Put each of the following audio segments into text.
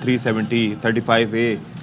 370, 35A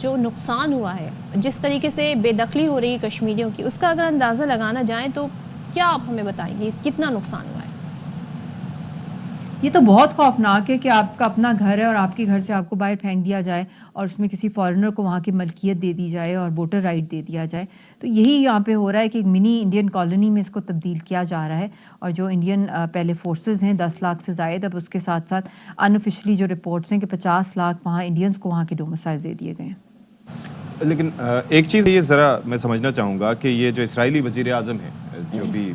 جو نقصان ہوا ہے، جس طریقے سے بے دخلی ہو رہی ہے کشمیریوں کی، اس کا اگر اندازہ لگانا جائیں تو کیا آپ ہمیں بتائیں گے کتنا نقصان ہوا ہے؟ یہ تو بہت خوفناک ہے کہ آپ کا اپنا گھر ہے اور آپ کے گھر سے آپ کو باہر پھینک دیا جائے اور اس میں کسی فارنر کو وہاں کی ملکیت دے دی جائے اور ووٹر رائٹ دے دیا جائے. تو یہی یہاں پہ ہو رہا ہے کہ ایک منی انڈین کالونی میں اس کو تبدیل کیا جا رہا ہے. اور جو انڈین پہلے فورسز ہیں 10 لاکھ سے زائد، اب اس کے ساتھ ساتھ انآفیشلی جو رپورٹس ہیں کہ 50 لاکھ وہاں انڈینز کو وہاں کے ڈومسائل دے دیے گئے ہیں. لیکن ایک چیز یہ ذرا میں سمجھنا چاہوں گا کہ یہ جو اسرائیلی وزیر اعظم ہیں جو بھی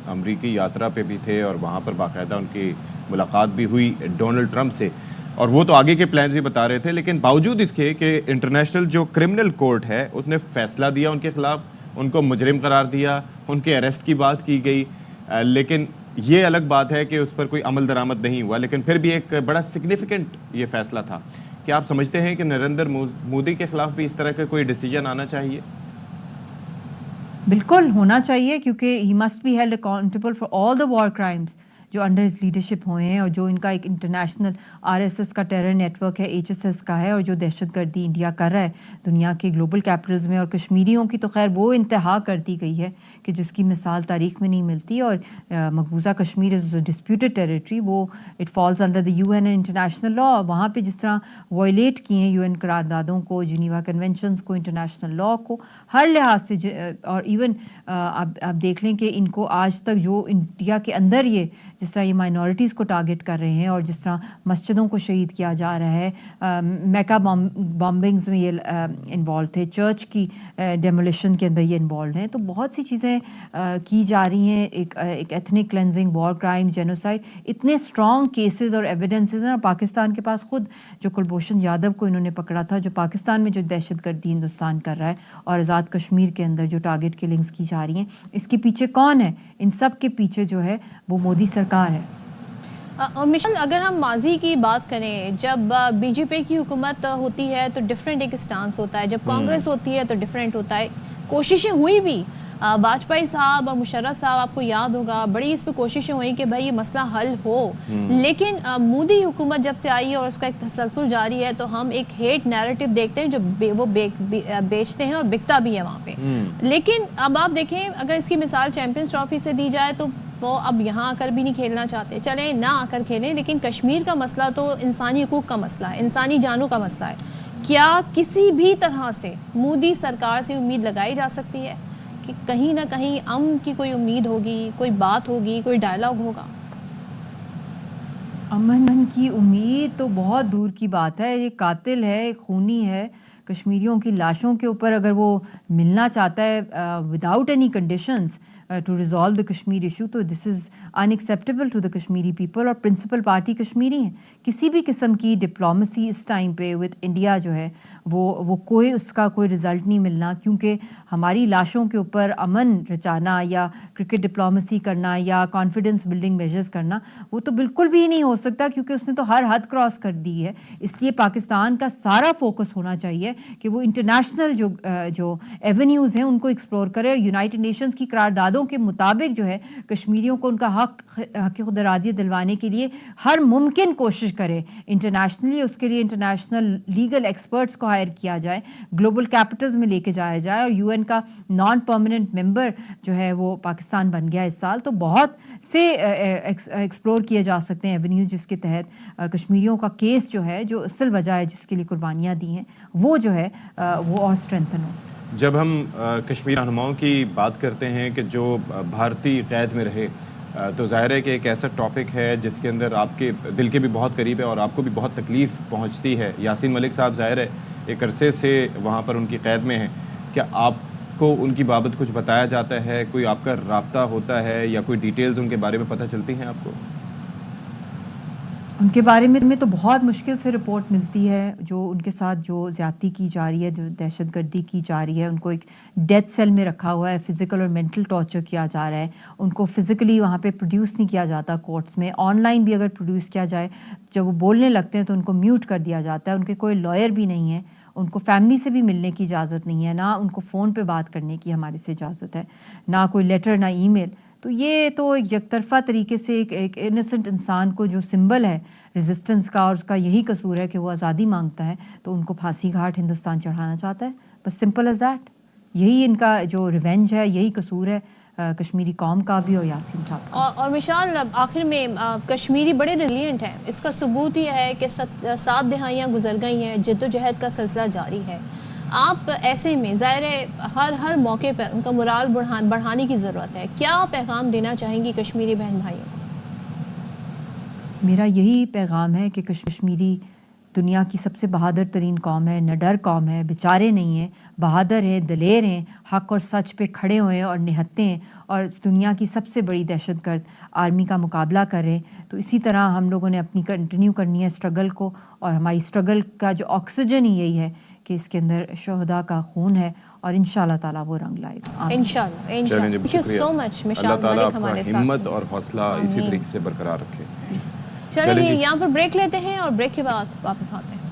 امریکی یاترا پہ بھی تھے اور وہاں پر باقاعدہ ان کی ملاقات بھی ہوئی ڈونلڈ ٹرمپ سے، اور وہ تو آگے کے پلانز بھی بتا رہے تھے، لیکن باوجود اس کے کہ انٹرنیشنل جو کرمنل کورٹ ہے اس نے فیصلہ دیا ان کے خلاف، ان کو مجرم قرار دیا، ان کے اریسٹ کی بات کی گئی، لیکن یہ الگ بات ہے کہ اس پر کوئی عمل درآمد نہیں ہوا. لیکن پھر بھی ایک بڑا سگنیفیکنٹ یہ فیصلہ تھا. کیا آپ سمجھتے ہیں کہ نریندر مودی کے خلاف بھی اس طرح کا کوئی ڈیسیجن آنا چاہیے؟ بالکل ہونا چاہیے، کیونکہ he must be held accountable for all the war crimes جو انڈر ہز لیڈرشپ ہوئے ہیں، اور جو ان کا ایک انٹرنیشنل RSS کا ٹیرر نیٹ ورک ہے، HSS کا ہے، اور جو دہشت گردی انڈیا کر رہا ہے دنیا کے گلوبل کیپٹلز میں. اور کشمیریوں کی تو خیر وہ انتہا کر دی گئی ہے کہ جس کی مثال تاریخ میں نہیں ملتی. اور مقبوضہ کشمیر از ڈسپیوٹڈ ٹیریٹری، وہ it falls under the UN and international law. وہاں پہ جس طرح وائلیٹ کیے ہیں UN قراردادوں کو، جنیوا کنونشنز کو، انٹرنیشنل لا کو ہر لحاظ سے، اور ایون آپ دیکھ لیں کہ ان کو آج تک جو انڈیا کے اندر یہ جس طرح یہ مائنورٹیز کو ٹارگٹ کر رہے ہیں، اور جس طرح مسجدوں کو شہید کیا جا رہا ہے، میکا بامبنگز میں یہ انوالو تھے، چرچ کی ڈیمولیشن کے اندر یہ انوالوڈ ہیں. تو بہت سی چیزیں کی جا رہی ہیں. ایک ethnic cleansing, war crime, genocide, اتنے اسٹرانگ کیسز اور ایویڈنسز ہیں. اور پاکستان کے پاس خود جو کلبھوشن یادو کو انہوں نے پکڑا تھا، جو پاکستان میں جو دہشت گردی ہندوستان کر رہا ہے، اور آزاد کشمیر کے اندر جو ٹارگٹ کلنگز کی جا رہی ہیں، اس کے پیچھے کون ہے؟ ان سب کے پیچھے جو ہے وہ مودی سرکار ہے. مشن، اگر ہم ماضی کی بات کریں، جب BJP کی حکومت ہوتی ہے تو ڈیفرنٹ ایک اسٹانس ہوتا ہے، جب کانگریس ہوتی ہے تو ڈیفرنٹ ہوتا ہے. کوششیں ہوئی بھی، واجپئی صاحب اور مشرف صاحب آپ کو یاد ہوگا بڑی اس پہ کوششیں ہوئیں کہ بھائی یہ مسئلہ حل ہو. لیکن مودی حکومت جب سے آئی ہے اور اس کا ایک تسلسل جاری ہے، تو ہم ایک ہیٹ نیریٹو دیکھتے ہیں جو وہ بیچتے ہیں اور بکتا بھی ہے وہاں پہ. لیکن اب آپ دیکھیں، اگر اس کی مثال چیمپئنز ٹرافی سے دی جائے تو وہ اب یہاں آ کر بھی نہیں کھیلنا چاہتے. چلیں نہ آ کر کھیلیں، لیکن کشمیر کا مسئلہ تو انسانی حقوق کا مسئلہ ہے، انسانی جانوں کا مسئلہ ہے. کیا کسی بھی طرح سے مودی سرکار سے امید لگائی جا سکتی ہے کہ کہیں نہ کہیں امن کی کوئی امید ہوگی، کوئی بات ہوگی، کوئی ڈائلاگ ہوگا؟ امن کی امید تو بہت دور کی بات ہے. یہ قاتل ہے، خونی ہے. کشمیریوں کی لاشوں کے اوپر اگر وہ ملنا چاہتا ہے without any conditions to resolve the Kashmir issue, تو this is unacceptable to the Kashmiri people. اور پرنسپل پارٹی کشمیری ہیں. کسی بھی قسم کی ڈپلومسی اس ٹائم پہ وتھ انڈیا جو ہے وہ کوئی اس کا کوئی رزلٹ نہیں ملنا، کیونکہ ہماری لاشوں کے اوپر امن رچانا یا کرکٹ ڈپلومسی کرنا یا کانفیڈنس بلڈنگ میجرز کرنا وہ تو بالکل بھی نہیں ہو سکتا، کیونکہ اس نے تو ہر حد کراس کر دی ہے. اس لیے پاکستان کا سارا فوکس ہونا چاہیے کہ وہ انٹرنیشنل جو ایونیوز ہیں ان کو ایکسپلور کرے. یونائٹڈ نیشنز کی قراردادوں کے مطابق جو ہے کشمیریوں کو ان کا حق خود ارادیت دلوانے کے لیے ہر ممکن کوشش کرے انٹرنیشنلی. اس کے لیے انٹرنیشنل لیگل ایکسپرٹس کو ہائر کیا جائے، گلوبل کیپٹلز میں لے کے جایا جائے. اور UN کا نان پرماننٹ ممبر جو ہے وہ پاکستان بن گیا اس سال. تو بہت سے ایکسپلور کیے جا سکتے ہیں ایونیوز جس کے تحت کشمیریوں کا کیس جو ہے، جو اصل وجہ ہے جس کے لیے قربانیاں دی ہیں، وہ جو ہے وہ اور اسٹرینتھن ہو. جب ہم کشمیر رہنماؤں کی بات کرتے ہیں کہ جو بھارتی قید میں رہے، تو ظاہر ہے کہ ایک ایسا ٹاپک ہے جس کے اندر آپ کے دل کے بھی بہت قریب ہے اور آپ کو بھی بہت تکلیف پہنچتی ہے. یاسین ملک صاحب ظاہر ہے ایک عرصے سے وہاں پر ان کی قید میں ہیں. کیا آپ کو ان کی بابت کچھ بتایا جاتا ہے؟ کوئی آپ کا رابطہ ہوتا ہے یا کوئی ڈیٹیلز ان کے بارے میں پتہ چلتی ہیں آپ کو؟ ان کے بارے میں تو بہت مشکل سے رپورٹ ملتی ہے. جو ان کے ساتھ جو زیادتی کی جا رہی ہے، جو دہشت گردی کی جا رہی ہے، ان کو ایک ڈیتھ سیل میں رکھا ہوا ہے، فزیکل اور مینٹل ٹارچر کیا جا رہا ہے. ان کو فزیکلی وہاں پہ پروڈیوس نہیں کیا جاتا کورٹس میں. آن لائن بھی اگر پروڈیوس کیا جائے، جب وہ بولنے لگتے ہیں تو ان کو میوٹ کر دیا جاتا ہے. ان کے کوئی لائر بھی نہیں ہے، ان کو فیملی سے بھی ملنے کی اجازت نہیں ہے، نہ ان کو فون پہ بات کرنے کی ہمارے سے اجازت ہے، نہ کوئی لیٹر، نہ ای میل. تو یہ تو ایک یکطرفہ طریقے سے ایک انسنٹ انسان کو جو سمبل ہے ریزسٹنس کا اور اس کا یہی قصور ہے کہ وہ آزادی مانگتا ہے تو ان کو پھانسی گھاٹ ہندوستان چڑھانا چاہتا ہے، بس سمپل ایز دیٹ. یہی ان کا جو ریونج ہے، یہی قصور ہے کشمیری قوم کا بھی اور یاسین صاحب کا. اور مشال آخر میں کشمیری بڑے ریزیلینٹ ہیں، اس کا ثبوت یہ ہے کہ 7 دہائیاں گزر گئی ہیں، جد و جہد کا سلسلہ جاری ہے. آپ ایسے میں ظاہر ہے ہر موقع پر ان کا مورال بڑھانے کی ضرورت ہے. کیا پیغام دینا چاہیں گی کشمیری بہن بھائیوں کو؟ میرا یہی پیغام ہے کہ کشمیری دنیا کی سب سے بہادر ترین قوم ہے، نڈر قوم ہے، بیچارے نہیں ہیں، بہادر ہیں، دلیر ہیں، حق اور سچ پہ کھڑے ہوئے ہیں اور نہتے ہیں اور اس دنیا کی سب سے بڑی دہشت گرد آرمی کا مقابلہ کر رہے ہیں. تو اسی طرح ہم لوگوں نے اپنی کنٹینیو کرنی ہے اسٹرگل کو، اور ہماری اسٹرگل کا جو آکسیجن ہی یہی ہے کہ اس کے اندر شہداء کا خون ہے اور انشاءاللہ تعالیٰ وہ رنگ لائے گا. انشاءاللہ. تھینک یو سو مچ مشال ملک ہمارے ساتھ. ہمت اور حوصلہ اسی طریقے سے برقرار رکھے. چلیے یہاں پر بریک لیتے ہیں اور بریک کے بعد واپس آتے ہیں.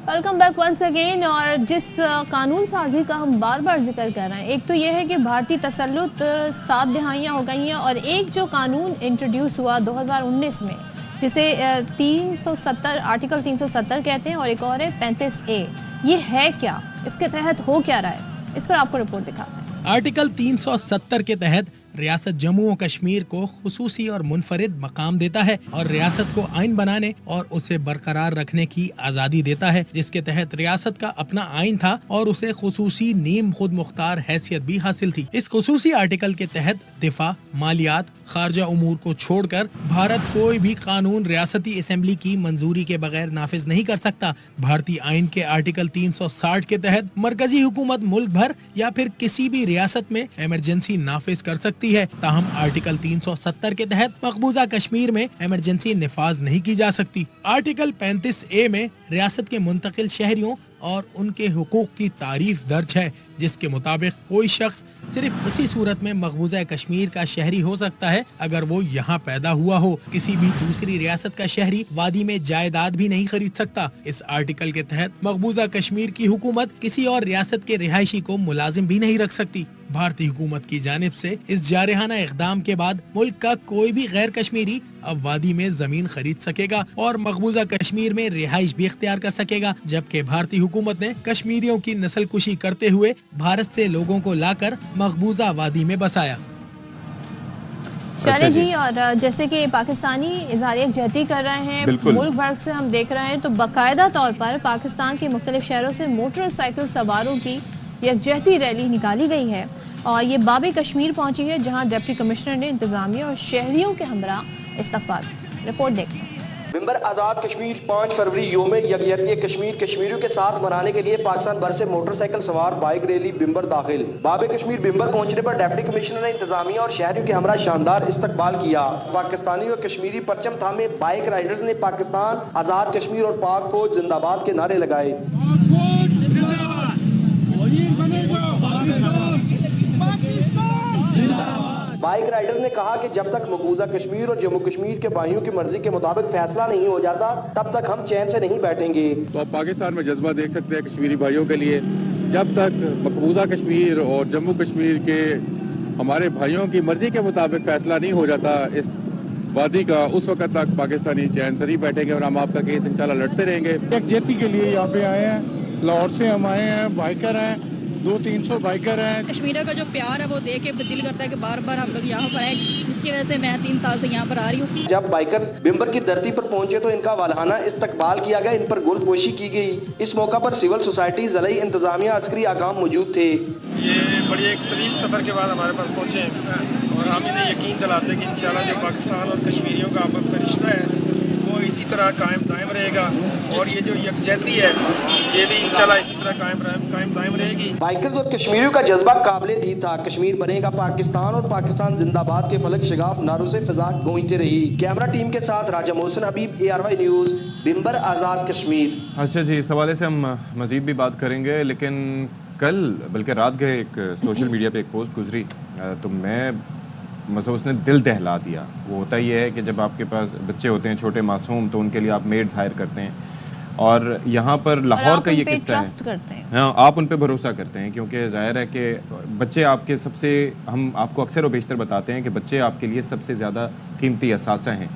Welcome back once again. اور جس قانون سازی کا ہم بار بار ذکر کر رہے ہیں، ایک تو یہ ہے کہ بھارتی تسلط 7 دہائیاں ہو گئی ہیں، اور ایک جو قانون انٹروڈیوس ہوا 2019 میں جسے 370 آرٹیکل 370 کہتے ہیں، اور ایک اور ہے 35A. یہ ہے کیا؟ اس کے تحت ہو کیا رہا ہے؟ اس پر آپ کو رپورٹ دکھاتے ہیں. آرٹیکل 370 کے تحت ریاست جموں و کشمیر کو خصوصی اور منفرد مقام دیتا ہے اور ریاست کو آئین بنانے اور اسے برقرار رکھنے کی آزادی دیتا ہے، جس کے تحت ریاست کا اپنا آئین تھا اور اسے خصوصی نیم خود مختار حیثیت بھی حاصل تھی. اس خصوصی آرٹیکل کے تحت دفاع، مالیات، خارجہ امور کو چھوڑ کر بھارت کوئی بھی قانون ریاستی اسمبلی کی منظوری کے بغیر نافذ نہیں کر سکتا. بھارتی آئین کے آرٹیکل 360 کے تحت مرکزی حکومت ملک بھر یا پھر کسی بھی ریاست میں ایمرجنسی نافذ کر سکتی ہے. تاہم آرٹیکل 370 کے تحت مقبوضہ کشمیر میں ایمرجنسی نفاذ نہیں کی جا سکتی. آرٹیکل 35A میں ریاست کے منتقل شہریوں اور ان کے حقوق کی تعریف درج ہے، جس کے مطابق کوئی شخص صرف اسی صورت میں مقبوضہ کشمیر کا شہری ہو سکتا ہے اگر وہ یہاں پیدا ہوا ہو. کسی بھی دوسری ریاست کا شہری وادی میں جائیداد بھی نہیں خرید سکتا. اس آرٹیکل کے تحت مقبوضہ کشمیر کی حکومت کسی اور ریاست کے رہائشی کو ملازم بھی نہیں رکھ سکتی. بھارتی حکومت کی جانب سے اس جارحانہ اقدام کے بعد ملک کا کوئی بھی غیر کشمیری اب وادی میں زمین خرید سکے گا اور مقبوضہ کشمیر میں رہائش بھی اختیار کر سکے گا، جبکہ بھارتی حکومت نے کشمیریوں کی نسل کشی کرتے ہوئے بھارت سے لوگوں کو لا کر مقبوضہ وادی میں بسایا. چلے جی، اور جیسے کہ پاکستانی اظہار یکجہتی کر رہے ہیں، ملک بھر سے ہم دیکھ رہے ہیں، تو باقاعدہ طور پر پاکستان کے مختلف شہروں سے موٹر سائیکل سواروں کی یکجہتی ریلی نکالی گئی ہے اور یہ باب کشمیر پہنچی ہے، جہاں ڈپٹی کمشنر نے انتظامیہ اور شہریوں کے ہمراہ استقبال. رپورٹ دیکھیں. بمبر آزاد کشمیر 5 فروری یوم یکجہتی کشمیر کشمیریوں کے ساتھ منانے کے لیے پاکستان بھر سے موٹر سائیکل سوار بائک ریلی بمبر داخل. باب کشمیر بمبر پہنچنے پر ڈپٹی کمشنر نے انتظامیہ اور شہریوں کے ہمراہ شاندار استقبال کیا. پاکستانی اور کشمیری پرچم تھامے بائک رائڈرز نے پاکستان آزاد کشمیر اور پاک فوج زندہ باد کے نعرے لگائے. بائک رائڈر نے کہا کہ جب تک مقبوضہ کشمیر اور جموں کشمیر کے بھائیوں کی مرضی کے مطابق فیصلہ نہیں ہو جاتا تب تک ہم چین سے نہیں بیٹھیں گے. تو آپ پاکستان میں جذبہ دیکھ سکتے ہیں کشمیری بھائیوں کے لیے، جب تک مقبوضہ کشمیر اور جموں کشمیر کے ہمارے بھائیوں کی مرضی کے مطابق فیصلہ نہیں ہو جاتا اس وادی کا، اس وقت تک پاکستانی چین سے نہیں بیٹھیں گے اور ہم آپ کا کیس انشاءاللہ لڑتے رہیں گے. یکجہتی کے لیے یہاں پہ آئے ہیں، لاہور سے ہم آئے ہیں، بائکر ہیں، 200-300 بائکر ہیں. کشمیریوں کا جو پیار ہے وہ دیکھ کے دل کرتا ہے کہ بار بار ہم لوگ یہاں پر آئے، جس کی وجہ سے میں 3 سال سے یہاں پر آ رہی ہوں. جب بائکرز بمبر کی دھرتی پر پہنچے تو ان کا والہانہ استقبال کیا گیا، ان پر گل پوشی کی گئی. اس موقع پر سول سوسائٹی، ضلعی انتظامیہ، عسکری حکام موجود تھے. یہ بڑی ایک طویل سفر کے بعد ہمارے پاس پہنچے ہیں اور ہم انہیں یقین دلاتے ہیں کہ انشاءاللہ جو پاکستان اور کشمیریوں کا آپس میں رشتہ ہے وہ اسی طرح قائم دائم رہے گا اور یہ جو یکجہتی ہے یہ بھی انشاءاللہ اسی طرح قائم دائم رہے گی. بائکرز اور کشمیریوں کا جذبہ قابل دید تھا. کشمیر بنے گا پاکستان اور پاکستان زندہ باد کے فلک شگاف نعروں سے فضا گونجتی رہی. کیمرہ ٹیم کے ساتھ راجہ محسن حبیب، ARY نیوز، بمبر آزاد کشمیر. اچھا جی، اس حوالے سے ہم مزید بھی بات کریں گے، لیکن کل بلکہ رات گئے ایک سوشل میڈیا پہ ایک پوسٹ گزری تو میں مطلب اس نے دل دہلا دیا. وہ ہوتا ہی ہے کہ جب آپ کے پاس بچے ہوتے ہیں چھوٹے معصوم تو ان کے لیے آپ میڈز ہائر کرتے ہیں، اور یہاں پر لاہور کا یہ قصہ ہے، ہاں آپ ان پہ بھروسہ کرتے ہیں کیونکہ ظاہر ہے کہ بچے آپ کے سب سے، ہم آپ کو اکثر و بیشتر بتاتے ہیں کہ بچے آپ کے لیے سب سے زیادہ قیمتی اثاثہ ہیں.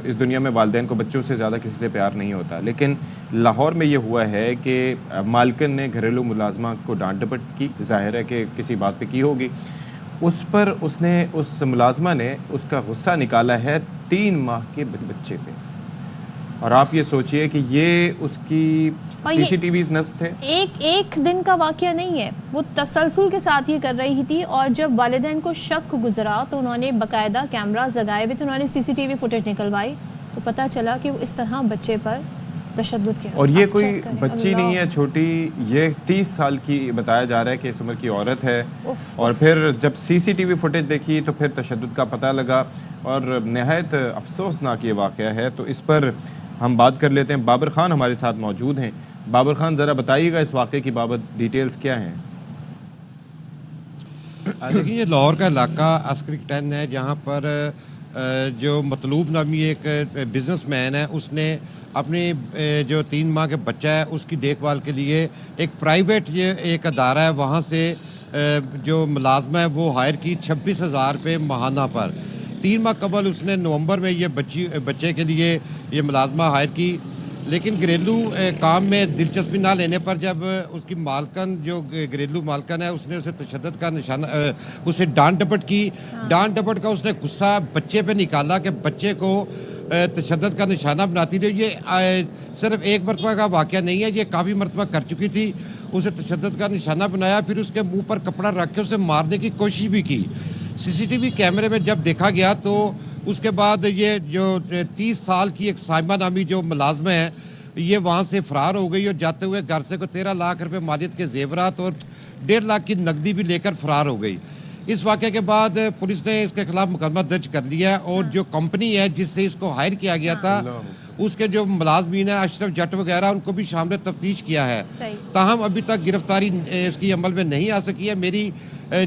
اس دنیا میں والدین کو بچوں سے زیادہ کسی سے پیار نہیں ہوتا، لیکن لاہور میں یہ ہوا ہے کہ مالکن نے گھریلو ملازمہ کو ڈانٹ ڈپٹ کی، ظاہر ہے کہ کسی بات پہ کی ہوگی، اس پر اس ملازمہ نے اس کا غصہ نکالا ہے 3 ماہ کے بچے پہ. اور آپ یہ سوچئے کہ یہ اس کی سی سی ٹی ویز نصب تھے. ایک دن کا واقعہ نہیں ہے، وہ تسلسل کے ساتھ یہ کر رہی تھی، اور جب والدین کو شک گزرا تو انہوں نے باقاعدہ کیمراز لگائے ہوئے تھے، انہوں نے سی سی ٹی وی فوٹیج نکلوائی تو پتہ چلا کہ وہ اس طرح بچے پر تشدد کیا. اور یہ کوئی بچی نہیں ہے چھوٹی، یہ 30 سال کی بتایا جا رہا ہے کہ اس عمر کی عورت ہے. اور پھر جب سی سی ٹی وی فوٹیج دیکھی تو پھر تشدد کا پتہ لگا، اور نہایت افسوسناک یہ واقعہ ہے. تو اس پر ہم بات کر لیتے ہیں. بابر خان ہمارے ساتھ موجود ہیں. بابر خان ذرا بتائیے گا اس واقعے کی بابت ڈیٹیلز کیا ہیں؟ دیکھیں، یہ لاہور کا علاقہ عسکری 10 ہے، جہاں پر جو مطلوب نامی ایک بزنس مین ہے، اس نے اپنی جو 3 ماہ کے بچہ ہے اس کی دیکھ بھال کے لیے ایک پرائیویٹ یہ ایک ادارہ ہے، وہاں سے جو ملازمہ ہے وہ ہائر کی 26,000 روپے ماہانہ پر. 3 ماہ قبل اس نے نومبر میں یہ بچے کے لیے یہ ملازمہ ہائر کی، لیکن گھریلو کام میں دلچسپی نہ لینے پر جب اس کی مالکن جو گھریلو مالکن ہے اس نے اسے تشدد کا نشانہ اسے ڈانٹ ڈپٹ کی. ڈانٹ ڈپٹ کا اس نے غصہ بچے پہ نکالا کہ بچے کو تشدد کا نشانہ بناتی تھی. یہ صرف ایک مرتبہ کا واقعہ نہیں ہے، یہ کافی مرتبہ کر چکی تھی. اسے تشدد کا نشانہ بنایا، پھر اس کے منہ پر کپڑا رکھ کے اسے مارنے کی کوشش بھی کی. سی سی ٹی وی کیمرے میں جب دیکھا گیا تو اس کے بعد یہ جو 30 سال کی ایک سائمہ نامی جو ملازمہ ہے یہ وہاں سے فرار ہو گئی، اور جاتے ہوئے گھر سے کو 13 لاکھ روپے مالیت کے زیورات اور 1.5 لاکھ کی نقدی بھی لے کر فرار ہو گئی. اس واقعے کے بعد پولیس نے اس کے خلاف مقدمہ درج کر لیا، اور جو کمپنی ہے جس سے اس کو ہائر کیا گیا تھا اس کے جو ملازمین ہیں اشرف جٹ وغیرہ ان کو بھی شامل تفتیش کیا ہے. تاہم ابھی تک گرفتاری اس کی عمل میں نہیں آ سکی ہے. میری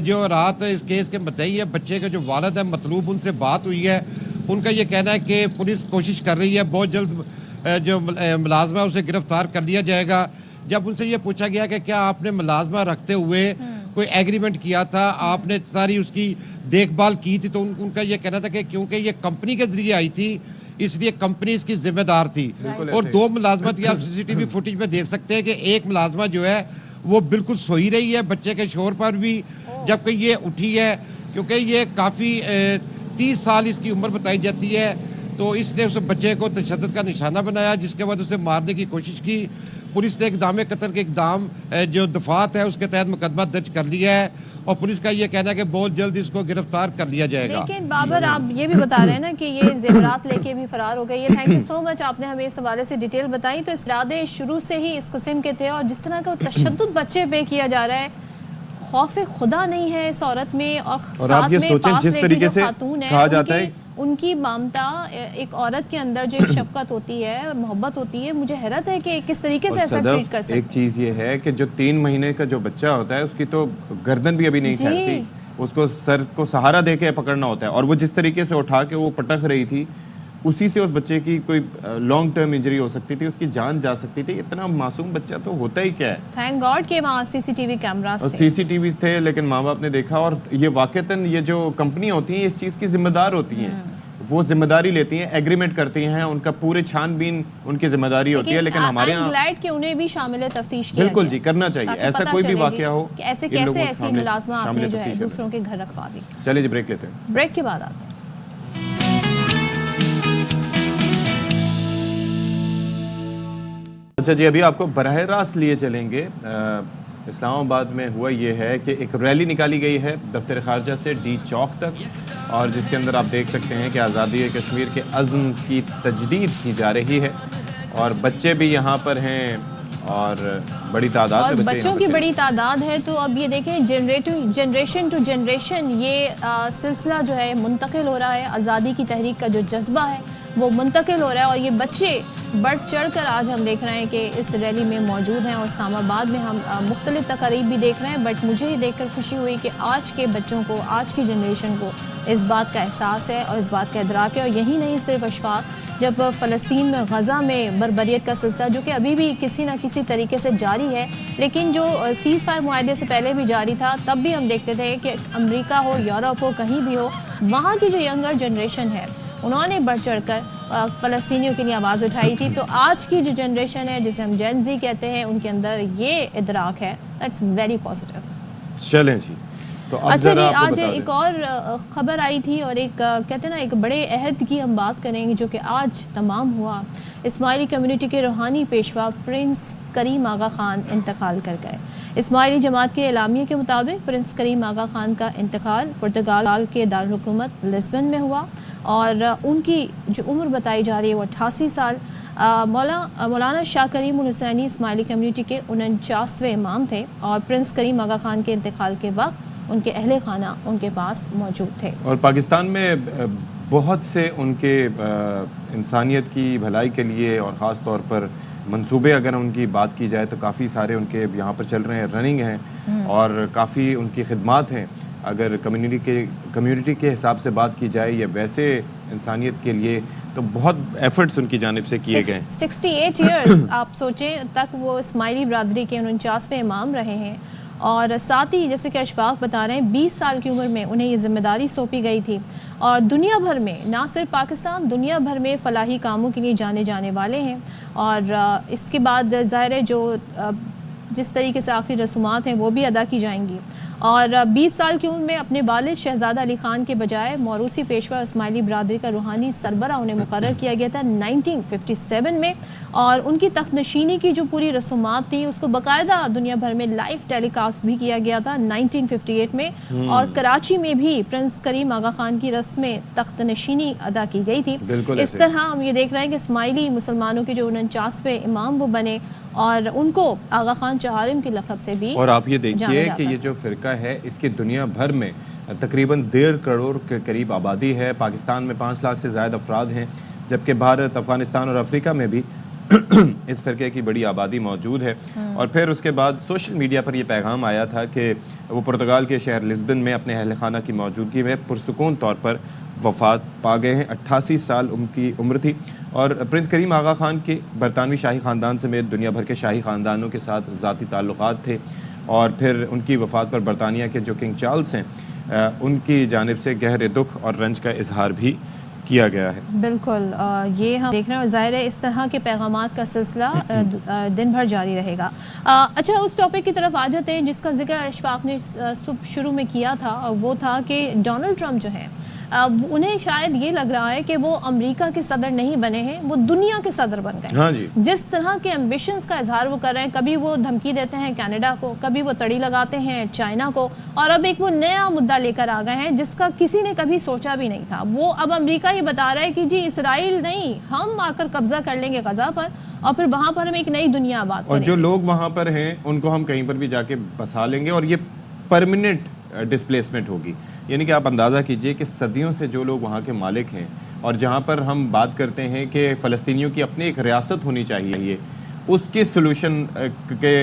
جو رات اس کیس کے مدعی ہے بچے کے جو والد ہیں مطلوب، ان سے بات ہوئی ہے. ان کا یہ کہنا ہے کہ پولیس کوشش کر رہی ہے، بہت جلد جو ملازمہ ہے اسے گرفتار کر لیا جائے گا. جب ان سے یہ پوچھا گیا کہ کیا آپ نے ملازمہ رکھتے ہوئے کوئی ایگریمنٹ کیا تھا، آپ نے ساری اس کی دیکھ بھال کی تھی، تو ان کا یہ کہنا تھا کہ کیونکہ یہ کمپنی کے ذریعے آئی تھی اس لیے کمپنی اس کی ذمہ دار تھی. اور 2 ملازمت کی آپ سی سی ٹی وی فوٹیج میں دیکھ سکتے ہیں کہ ایک ملازمہ جو ہے وہ بالکل سوئی رہی ہے بچے کے شور پر بھی، جبکہ یہ اٹھی ہے کیونکہ یہ کافی 30 سال اس کی عمر بتائی جاتی ہے. تو اس نے اس بچے کو تشدد کا نشانہ بنایا، جس کے بعد اسے مارنے کی کوشش کی. پولیس نے اقدام قتل کے اقدام جو دفعات ہے اس کے تحت مقدمہ درج کر لیا ہے، اور پولیس کا یہ کہنا ہے کہ بہت جلد اس کو گرفتار کر لیا جائے گا. لیکن بابر آپ یہ بھی بتا رہے ہیں نا کہ یہ زیورات لے کے بھی فرار ہو گئی ہے. تھینک یو سو مچ، آپ نے ہمیں اس حوالے سے ڈیٹیل بتائی. تو اس ارادے شروع سے ہی اس قسم کے تھے، اور جس طرح کا تشدد بچے پہ کیا جا رہا ہے، خوف خدا نہیں ہے اس عورت میں. اور آپ یہ سوچیں جس طریقے سے کہا جاتا ہے ان کی مامتا ایک عورت کے اندر جو ایک شفقت ہوتی ہے، محبت ہوتی ہے، مجھے حیرت ہے کہ کس طریقے سے ایسا ٹریٹ کر سکتے. ایک چیز یہ ہے کہ جو 3 مہینے کا جو بچہ ہوتا ہے اس کی تو گردن بھی ابھی نہیں ٹھہرتی، اس کو سر کو سہارا دے کے پکڑنا ہوتا ہے. اور وہ جس طریقے سے اٹھا کے وہ پٹک رہی تھی، اسی سے اس بچے کی کوئی لانگ ٹرم انجری ہو سکتی تھی، اس کی جان جا سکتی تھی. اتنا معصوم بچہ تو ہوتا ہی کیا ہے. تھینک گاڈ کہ وہاں سی سی ٹی وی کیمراز تھے، سی سی ٹی ویز تھے، لیکن ماں باپ نے دیکھا. اور یہ واقعتاً یہ جو کمپنی ہوتی ہیں اس چیز کی ذمہ دار ہوتی ہیں، وہ ذمہ داری لیتی ہیں، ایگریمنٹ کرتی ہیں، ان کا پورے چھان بین ان کی ذمہ داری ہوتی ہے. لیکن ہمارے یہاں گلیڈ کہ انہیں بھی شامل تفتیش کیا بالکل جی کرنا چاہیے. ایسا کوئی بھی واقعہ ہو کہ ایسے کیسے ایسی ملازمہ آپ نے جو ہے دوسروں کے گھر رکھوا دی. چلیے جی بریک لیتے ہیں، بریک کے بعد آتے ہیں. اچھا جی، ابھی آپ کو براہ راست لیے چلیں گے. اسلام آباد میں ہوا یہ ہے کہ ایک ریلی نکالی گئی ہے دفتر خارجہ سے ڈی چوک تک، اور جس کے اندر آپ دیکھ سکتے ہیں کہ آزادی کشمیر کے عزم کی تجدید کی جا رہی ہے، اور بچے بھی یہاں پر ہیں اور بڑی تعداد اور بچوں کی بڑی تعداد ہے. تو اب یہ دیکھیں جنریشن ٹو جنریشن یہ سلسلہ جو ہے منتقل ہو رہا ہے. آزادی کی تحریک کا جو جذبہ ہے وہ منتقل ہو رہا ہے اور یہ بچے بڑھ چڑھ کر آج ہم دیکھ رہے ہیں کہ اس ریلی میں موجود ہیں اور اسلام آباد میں ہم مختلف تقاریب بھی دیکھ رہے ہیں. بٹ مجھے یہ دیکھ کر خوشی ہوئی کہ آج کے بچوں کو, آج کی جنریشن کو اس بات کا احساس ہے اور اس بات کا ادراک ہے. اور یہی نہیں صرف اشفاق, جب فلسطین میں غزہ میں بربریت کا سلسلہ جو کہ ابھی بھی کسی نہ کسی طریقے سے جاری ہے, لیکن جو سیز فائر معاہدے سے پہلے بھی جاری تھا, تب بھی ہم دیکھتے تھے کہ امریکہ ہو, یورپ ہو, کہیں بھی ہو, وہاں کی جو ینگر جنریشن ہے انہوں نے بڑھ چڑھ کر فلسطینیوں کے لیے آواز اٹھائی تھی. تو آج کی جو جنریشن ہے جسے ہم جین زی کہتے ہیں, ان کے اندر یہ ادراک ہے. That's very positive. چلیں جی, تو اچھا جی, آج ایک اور خبر آئی تھی اور ایک کہتے ہیں نا ایک بڑے عہد کی ہم بات کریں گے جو کہ آج تمام ہوا. اسماعیلی کمیونٹی کے روحانی پیشوا پرنس کریم آغا خان انتقال کر گئے. اسماعیلی جماعت کے اعلامیے کے مطابق پرنس کریم آغا خان کا انتقال پرتگال کے دارالحکومت لسبن میں ہوا اور ان کی جو عمر بتائی جا رہی ہے وہ 88 سال. مولانا شاہ کریم الحسینی اسماعیلی کمیونٹی کے 49ویں امام تھے اور پرنس کریم آغا خان کے انتقال کے وقت ان کے اہل خانہ ان کے پاس موجود تھے. اور پاکستان میں بہت سے ان کے انسانیت کی بھلائی کے لیے اور خاص طور پر منصوبے اگر ان کی بات کی جائے تو کافی سارے ان کے یہاں پر چل رہے ہیں, رننگ ہیں اور کافی ان کی خدمات ہیں. اگر کمیونٹی کے حساب سے بات کی جائے یا ویسے انسانیت کے لیے تو بہت ایفرٹس ان کی جانب سے کیے گئے. 68 ایئرز آپ سوچیں تک وہ اسماعیلی برادری کے 49ویں امام رہے ہیں اور ساتھ ہی جیسے کہ اشفاق بتا رہے ہیں 20 سال کی عمر میں انہیں یہ ذمہ داری سونپی گئی تھی اور دنیا بھر میں, نہ صرف پاکستان, دنیا بھر میں فلاحی کاموں کے لیے جانے جانے والے ہیں. اور اس کے بعد ظاہر ہے جو جس طریقے سے آخری رسومات ہیں وہ بھی ادا کی جائیں گی. اور 20 سال کی عمر میں اپنے والد شہزادہ علی خان کے بجائے موروثی پیشوا اسماعیلی برادری کا روحانی سربراہ انہیں مقرر کیا گیا تھا 1957 میں اور ان کی تخت نشینی کی جو پوری رسومات تھیں اس کو باقاعدہ دنیا بھر میں لائیو ٹیلی کاسٹ بھی کیا گیا تھا 1958 میں اور کراچی میں بھی پرنس کریم آغا خان کی رسم تخت نشینی ادا کی گئی تھی. اس طرح ہم یہ دیکھ رہے ہیں کہ اسماعیلی مسلمانوں کے جو 49ویں امام وہ بنے اور ان کو آغا خان چہارم کے لقب سے بھی. اور آپ یہ دیکھیے کہ یہ جو فرقہ ہے اس کی دنیا بھر میں تقریباً 1.5 کروڑ کے قریب آبادی ہے. پاکستان میں 5 لاکھ سے زائد افراد ہیں جبکہ بھارت, افغانستان اور افریقہ میں بھی اس فرقے کی بڑی آبادی موجود ہے. اور پھر اس کے بعد سوشل میڈیا پر یہ پیغام آیا تھا کہ وہ پرتگال کے شہر لسبن میں اپنے اہل خانہ کی موجودگی میں پرسکون طور پر وفات پا گئے ہیں. 88 سال ان کی عمر تھی اور پرنس کریم آغا خان کے برطانوی شاہی خاندان سمیت دنیا بھر کے شاہی خاندانوں کے ساتھ ذاتی تعلقات تھے اور پھر ان کی وفات پر برطانیہ کے جو کنگ چارلز ہیں ان کی جانب سے گہرے دکھ اور رنج کا اظہار بھی کیا گیا ہے. بالکل, یہ ہم دیکھ رہے ہیں. ظاہر ہے اس طرح کے پیغامات کا سلسلہ دن بھر جاری رہے گا. اچھا, اس ٹاپک کی طرف آ جاتے ہیں جس کا ذکر اشفاق نے شروع میں کیا تھا. وہ تھا کہ ڈونلڈ ٹرمپ جو ہیں انہیں شاید یہ لگ رہا ہے کہ وہ امریکہ کے صدر نہیں بنے ہیں, وہ دنیا کے صدر بن گئے. ہاں جی. جس طرح کے ایمبیشنز کا اظہار وہ کر رہے ہیں, کبھی وہ دھمکی دیتے ہیں کینیڈا کو, کبھی وہ تڑی لگاتے ہیں چائنا کو, اور اب ایک وہ نیا مدعا لے کر آ گئے ہیں جس کا کسی نے کبھی سوچا بھی نہیں تھا. وہ اب امریکہ یہ بتا رہا ہے کہ جی اسرائیل نہیں, ہم آ کر قبضہ کر لیں گے غزہ پر اور پھر وہاں پر ہم ایک نئی دنیا آباد کریں گے. اور جو لوگ وہاں پر ہیں ان کو ہم کہیں پر بھی جا کے بسا لیں گے اور یہ پرماننٹ ڈسپلیسمنٹ ہوگی. یعنی کہ آپ اندازہ کیجئے کہ صدیوں سے جو لوگ وہاں کے مالک ہیں اور جہاں پر ہم بات کرتے ہیں کہ فلسطینیوں کی اپنی ایک ریاست ہونی چاہیے, اس کے سلوشن کے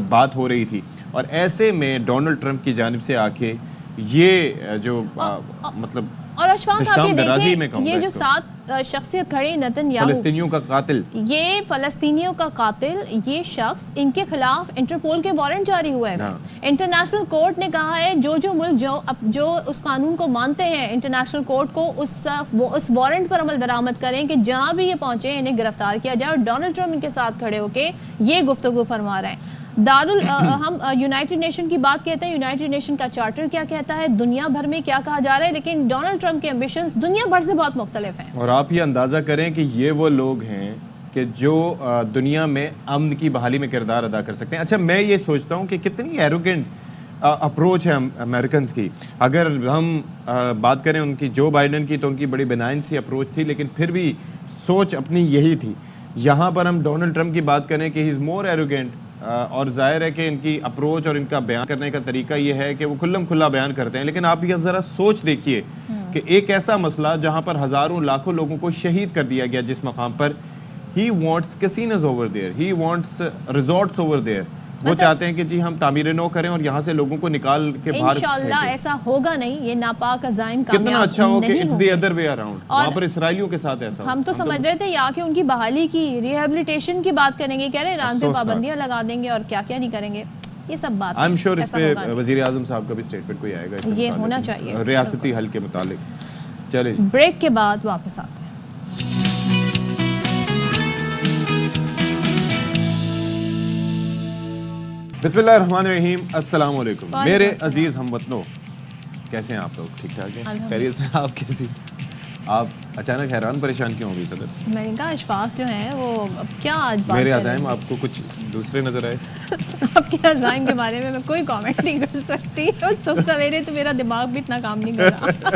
بات ہو رہی تھی. اور ایسے میں ڈونلڈ ٹرمپ کی جانب سے آ کے یہ جو مطلب اور اشفاق آپ یہ دیکھیں, یہ جو 7 شخصیت کھڑی نتن یاہو, فلسطینیوں کا قاتل, یہ فلسطینیوں کا قاتل, یہ شخص, ان کے خلاف انٹرپول کے وارنٹ جاری ہوا ہے. انٹرنیشنل کورٹ نے کہا ہے جو ملک جو اس قانون کو مانتے ہیں, انٹرنیشنل کورٹ کو اس وارنٹ پر عمل درآمد کریں کہ جہاں بھی یہ پہنچے انہیں گرفتار کیا جائے. اور ڈونلڈ ٹرمپ ان کے ساتھ کھڑے ہو کے یہ گفتگو فرما رہے ہیں. ہم یونائٹڈ نیشن کی بات کہتے ہیں, یونائٹڈ نیشن کا چارٹر کیا کہتا ہے, دنیا بھر میں کیا کہا جا رہا ہے, لیکن ڈونلڈ ٹرمپ کے ایمبیشنز دنیا بھر سے بہت مختلف ہیں. اور آپ یہ اندازہ کریں کہ یہ وہ لوگ ہیں کہ جو دنیا میں امن کی بحالی میں کردار ادا کر سکتے ہیں. اچھا, میں یہ سوچتا ہوں کہ کتنی ایروگنٹ اپروچ ہے امریکنز کی. اگر ہم بات کریں ان کی جو بائیڈن کی تو ان کی بڑی بنائن سی اپروچ تھی, لیکن پھر بھی سوچ اپنی یہی تھی. یہاں پر ہم ڈونلڈ ٹرمپ کی بات کریں کہ ہی از مور ایروگنٹ, اور ظاہر ہے کہ ان کی اپروچ اور ان کا بیان کرنے کا طریقہ یہ ہے کہ وہ کھلم کھلا بیان کرتے ہیں. لیکن آپ یہ ذرا سوچ دیکھیے کہ ایک ایسا مسئلہ جہاں پر ہزاروں لاکھوں لوگوں کو شہید کر دیا گیا جس مقام پر he wants casinos over there, he wants resorts over there. وہ چاہتے ہیں کہ جی ہم تعمیر نو کریں اور یہاں سے لوگوں کو نکال کے باہر. انشاءاللہ ایسا ہوگا نہیں، یہ ناپاک عزائم کامیاب کتنا اچھا ہو کہ it's the other way around. وہاں پر اسرائیلیوں کے ساتھ ایسا ہم تو سمجھ رہے تھے یا کہ ان کی بحالی کی ریہیبلیٹیشن کی بات کریں گے، کہہ رہے ایران پہ پابندیاں لگا دیں گے اور کیا کیا نہیں کریں گے. یہ سب بات آئی ایم شیور اس پہ وزیر اعظم صاحب کا بھی اسٹیٹمنٹ کوئی آئے گا، یہ ہونا چاہیے ریاستی حل کے متعلق. چلے بریک کے بعد واپس آتے ہیں. بسم اللہ الرحمن الرحیم. السلام علیکم میرے عزیز ہم وطنوں، کیسے ہیں آپ لوگ؟ ٹھیک ٹھاک ہیں؟ خیریت سے؟ آپ کیسی؟ آپ اچانک حیران پریشان کیوں ہو گئی صدر؟ میں نے کہا اشفاق جو ہیں وہ اب کیا آج بات میرے عزائم آپ کو کچھ دوسرے نظر آئے؟ آپ کے عزائم کے بارے میں کوئی کامنٹ نہیں کر سکتی. اور صبح سویرے تو میرا دماغ بھی اتنا کام نہیں کر رہا.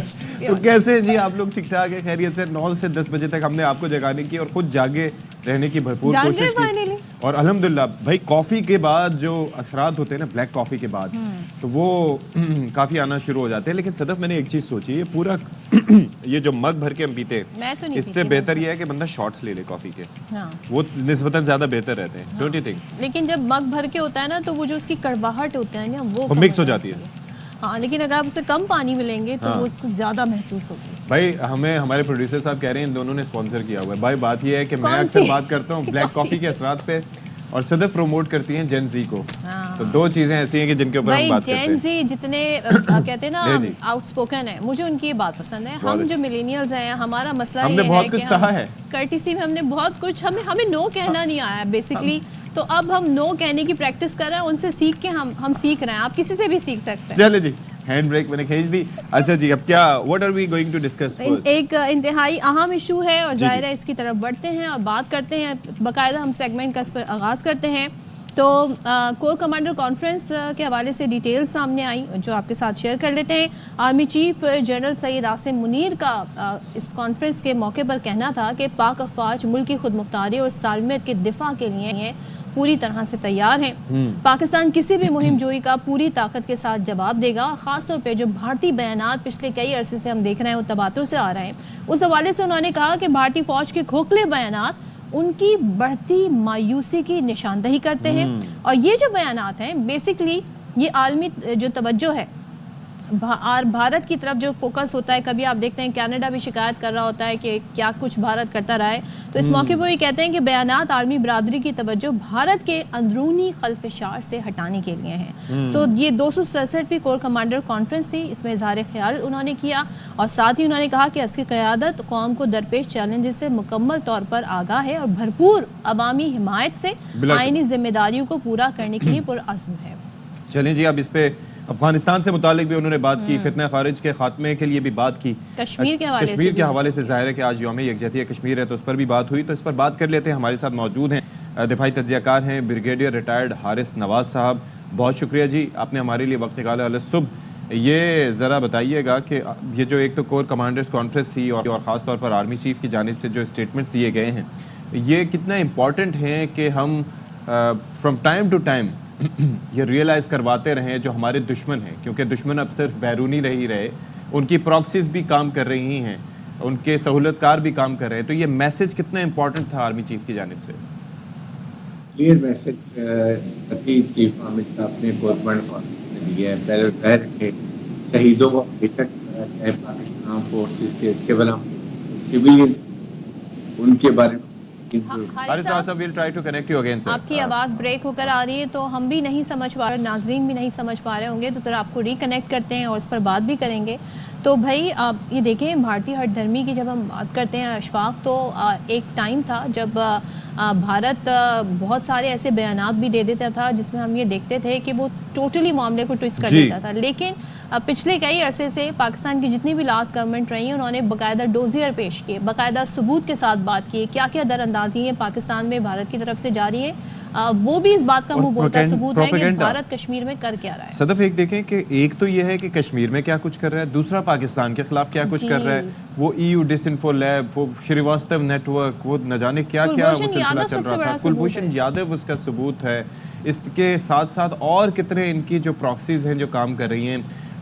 تو کیسے جی آپ لوگ ٹھیک ٹھاک ہیں خیریت سے؟ 9 سے 10 بجے تک ہم نے آپ کو جگانے کی اور خود جاگے رہنے کی بھرپور کوشش کی. اور الحمدللہ بھائی کافی کے بعد جو اثرات ہوتے ہیں نا بلیک کافی کے بعد تو وہ کافی آنا شروع ہو جاتے ہیں. لیکن صدف میں نے ایک چیز سوچی، یہ پورا یہ جو مگ بھر کے ہم پیتے اس سے بہتر یہ ہے کہ بندہ شارٹس لے لے کافی کے، وہ نسبتاً زیادہ بہتر رہتے ہیں. Don't you think? لیکن جب مگ بھر کے ہوتا ہے نا تو وہ جو اس کی کڑواہٹ ہوتا ہے نا وہ مکس ہو جاتی ہے. ہاں لیکن اگر آپ اسے کم پانی ملیں گے تو وہ اس کو زیادہ محسوس ہوگی. بھائی ہمیں ہمارے پروڈیوسر صاحب کہہ رہے ہیں ان دونوں نے اسپانسر کیا ہوا ہے. بھائی بات یہ ہے کہ میں اکثر بات کرتا ہوں بلیک کافی کے اثرات پہ اور صدف پروموٹ کرتی ہیں جین زی کو. تو دو چیزیں ایسی ہیں کہ جن کے اوپر ہم بات کرتے ہیں. جین زی جتنے کہتے ہیں نا آؤٹ اسپوکن ہے، مجھے ان کی یہ بات پسند ہے. ہم جو ملینیلز ہیں ہمارا مسئلہ یہ ہے کہ کرٹیسی میں ہم نے بہت کچھ ہمیں نو کہنا نہیں آیا بیسکلی. تو اب ہم نو کہنے کی پریکٹس کر رہے ہیں، ان سے سیکھ کے ہم سیکھ رہے ہیں. آپ کسی سے بھی سیکھ سکتے ہیں. چلے جی ہینڈ بریک میں نے کھینچ دی. اچھا جی اب کیا what are we going to discuss first? ایک انتہائی اہم ایشو ہے اور ظاہر ہے اس کی طرف بڑھتے ہیں اور بات کرتے ہیں. باقاعدہ ہم سیگمنٹ کا اس پر آغاز کرتے ہیں. تو کور کمانڈر کانفرنس کے حوالے سے ڈیٹیلز سامنے آئی جو آپ کے ساتھ شیئر کر لیتے ہیں. Army chief general Syed Asim Munir کا اس کانفرنس کے موقع پر کہنا تھا کہ پاک افواج ملک کی خود مختاری اور سالمیت کے دفاع کے لیے پوری طرح سے تیار ہیں. پاکستان کسی بھی مہم جوئی کا پوری طاقت کے ساتھ جواب دے گا. خاص طور پہ جو بھارتی بیانات پچھلے کئی عرصے سے ہم دیکھ رہے ہیں وہ تباتر سے آ رہے ہیں، اس حوالے سے انہوں نے کہا کہ بھارتی فوج کے کھوکھلے بیانات ان کی بڑھتی مایوسی کی نشاندہی کرتے ہیں. اور یہ جو بیانات ہیں بیسکلی یہ عالمی جو توجہ ہے بھارت کی طرف جو فوکس ہوتا ہے. کبھی آپ دیکھتے ہیں کینیڈا بھی شکایت کر رہا ہوتا ہے کہ کیا کچھ بھارت کرتا رہا ہے. تو اس موقع پر یہ کہتے ہیں کہ بیانات عالمی برادری کی توجہ بھارت کے اندرونی خلفشار سے ہٹانے کے لیے ہیں. سو یہ 267ویں کور کمانڈر کانفرنس تھی، اس میں اظہار خیال انہوں نے کیا اور ساتھ ہی انہوں نے کہا کہ اس کی قیادت قوم کو درپیش چیلنجز سے مکمل طور پر آگاہ ہے اور بھرپور عوامی حمایت سے آئینی ذمہ داریوں کو پورا کرنے کے لیے پرعزم ہے. چلیں جی اب اس پہ افغانستان سے متعلق بھی انہوں نے بات کی، فتنہ خارج کے خاتمے کے لیے بھی بات کی. کشمیر کے حوالے سے ظاہر ہے کہ آج یوم یکجہتی کشمیر ہے تو اس پر بھی بات ہوئی. تو اس پر بات کر لیتے ہیں. ہمارے ساتھ موجود ہیں دفاعی تجزیہ کار ہیں بریگیڈیئر ریٹائرڈ حارث نواز صاحب. بہت شکریہ جی آپ نے ہمارے لیے وقت نکالا علی صبح. یہ ذرا بتائیے گا کہ یہ جو ایک تو کور کمانڈرز کانفرنس تھی اور خاص طور پر آرمی چیف کی جانب سے جو اسٹیٹمنٹس دیے گئے ہیں یہ کتنا امپورٹنٹ ہیں کہ ہم فرام ٹائم ٹو ٹائم یہ ریئلائز کرواتے رہیں جو ہمارے دشمن ہیں، کیونکہ دشمن اب صرف بیرونی نہیں رہے، ان کی پراکسیز بھی کام کر رہی ہیں، ان کے سہولت کار بھی کام کر رہے ہیں. تو یہ میسج کتنا امپورٹنٹ تھا آرمی چیف کی جانب سے؟ کلیئر میسج چیف عامر صاحب نے گورنمنٹ کو دیا ہے. پہلے خیر کے شہیدوں کو پاکستان فورسز کے سیولینز ان کے بارے میں آپ کی آواز بریک ہو کر آ رہی ہے تو ہم بھی نہیں سمجھ پا رہے، ناظرین بھی نہیں سمجھ پا رہے ہوں گے، تو ذرا آپ کو ریکنیکٹ کرتے ہیں اور اس پر بات بھی کریں گے. تو بھائی آپ یہ دیکھیں بھارتی ہٹ دھرمی کی جب ہم بات کرتے ہیں اشفاق تو ایک ٹائم تھا جب بھارت بہت سارے ایسے بیانات بھی دے دیتا تھا جس میں ہم یہ دیکھتے تھے کہ وہ ٹوٹلی معاملے کو ٹویسٹ کر دیتا تھا. لیکن پچھلے کئی عرصے سے پاکستان کی جتنی بھی لاسٹ گورنمنٹ رہی ہیں انہوں نے باقاعدہ ڈوزیئر پیش کیے، باقاعدہ ثبوت کے ساتھ بات کی کیا کیا در اندازی پاکستان میں بھارت کی طرف سے جاری ہے. وہ بھی اس بات کا منہ بولتا ثبوت ہے کہ بھارت کشمیر میں کر کیا رہا ہے. صدف ایک دیکھیں کہ ایک تو یہ ہے کہ کشمیر میں کیا کچھ کر رہا ہے، دوسرا پاکستان کے خلاف کیا کچھ کر رہا ہے. وہ EU ڈس انفو لیب، وہ شریواستو نیٹ ورک، وہ نہ جانے کیا کیا وہ سلسلہ چل رہا تھا. کلبھوشن یادو اس کا ثبوت ہے. اس کے ساتھ ساتھ اور کتنے ان کی جو پراکسیز ہیں جو کام کر رہی ہیں.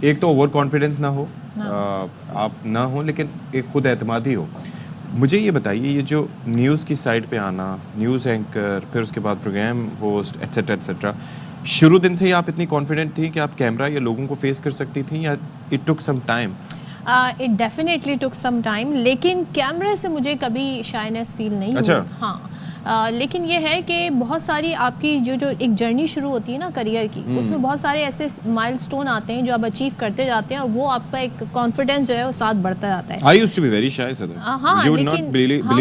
ایک تو اوور کانفیڈنس نہ ہو, آپ نہ ہو, لیکن ایک خود اعتمادی ہو. مجھے یہ بتائیے, یہ جو نیوز کی سائٹ پہ آنا, نیوز اینکر, پھر اس کے بعد پروگرام ہوسٹ ایٹسیٹرا ایٹسیٹرا, شروع دن سے ہی آپ اتنی کانفیڈنٹ تھیں کہ آپ کیمرہ یا لوگوں کو فیس کر سکتی تھیں, یا it took some time? It definitely took some time, لیکن کیمرے سے مجھے کبھی شائنس فیل نہیں ہوئی. ہاں, لیکن یہ ہے کہ بہت ساری آپ کی جو ایک جرنی شروع ہوتی ہے نا کریئر کی, اس میں بہت سارے ایسے مائل سٹون آتے ہیں جو آپ اچیو کرتے جاتے ہیں, اور وہ آپ کا ایک کانفیڈنس جو ہے وہ ساتھ بڑھتا جاتا ہے. I used to be very shy, sir. You would not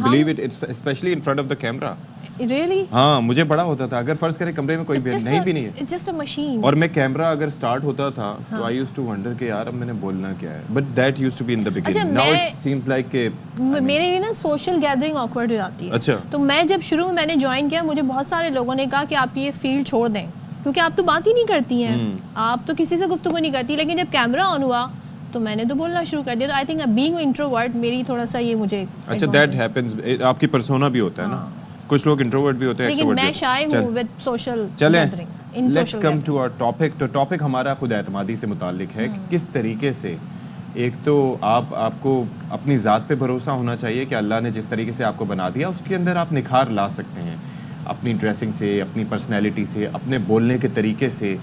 believe it, especially in front of the camera. Really? ہاں, مجھے بڑا ہوتا تھا. اگر فرض کریں کمرے میں کوئی نہیں بھی نہیں ہے, It's just a machine. اور میں کیمرہ اگر سٹارٹ ہوتا تھا تو I used to wonder کہ یار اب میں نے بولنا کیا ہے. But that used to be in the beginning. Now it seems like کہ میرے لیے نا سوشل گیدرنگ آکورڈ ہو جاتی ہے. اچھا, تو میں جب شروع میں نے جوائن کیا, مجھے بہت سارے لوگوں نے کہا کہ آپ یہ فیلڈ چھوڑ دیں, کیونکہ آپ تو بات ہی نہیں کرتی ہیں, آپ تو کسی سے گفتگو نہیں کرتی. لیکن جب کیمرہ آن ہوا تو میں نے تو بولنا شروع کر دیا. تو آئی تھنک بینگ انٹروورٹ میری تھوڑا سا یہ مجھے اچھا دیٹ ہیپنز, آپ کی پرسونا بھی ہوتا ہے نا, کچھ لوگ انٹروورٹ بھی ہوتے ہیں, لیکن میں شائع ہوں with social gathering. Let's come to our topic. تو ٹاپک ہمارا خود اعتمادی سے متعلق ہے. کس طریقے سے, ایک تو آپ کو اپنی ذات پہ بھروسہ ہونا چاہیے کہ اللہ نے جس طریقے سے آپ کو بنا دیا اس کے اندر آپ نکھار لا سکتے ہیں, اپنی ڈریسنگ سے, اپنی پرسنالٹی سے, اپنے بولنے کے طریقے سے,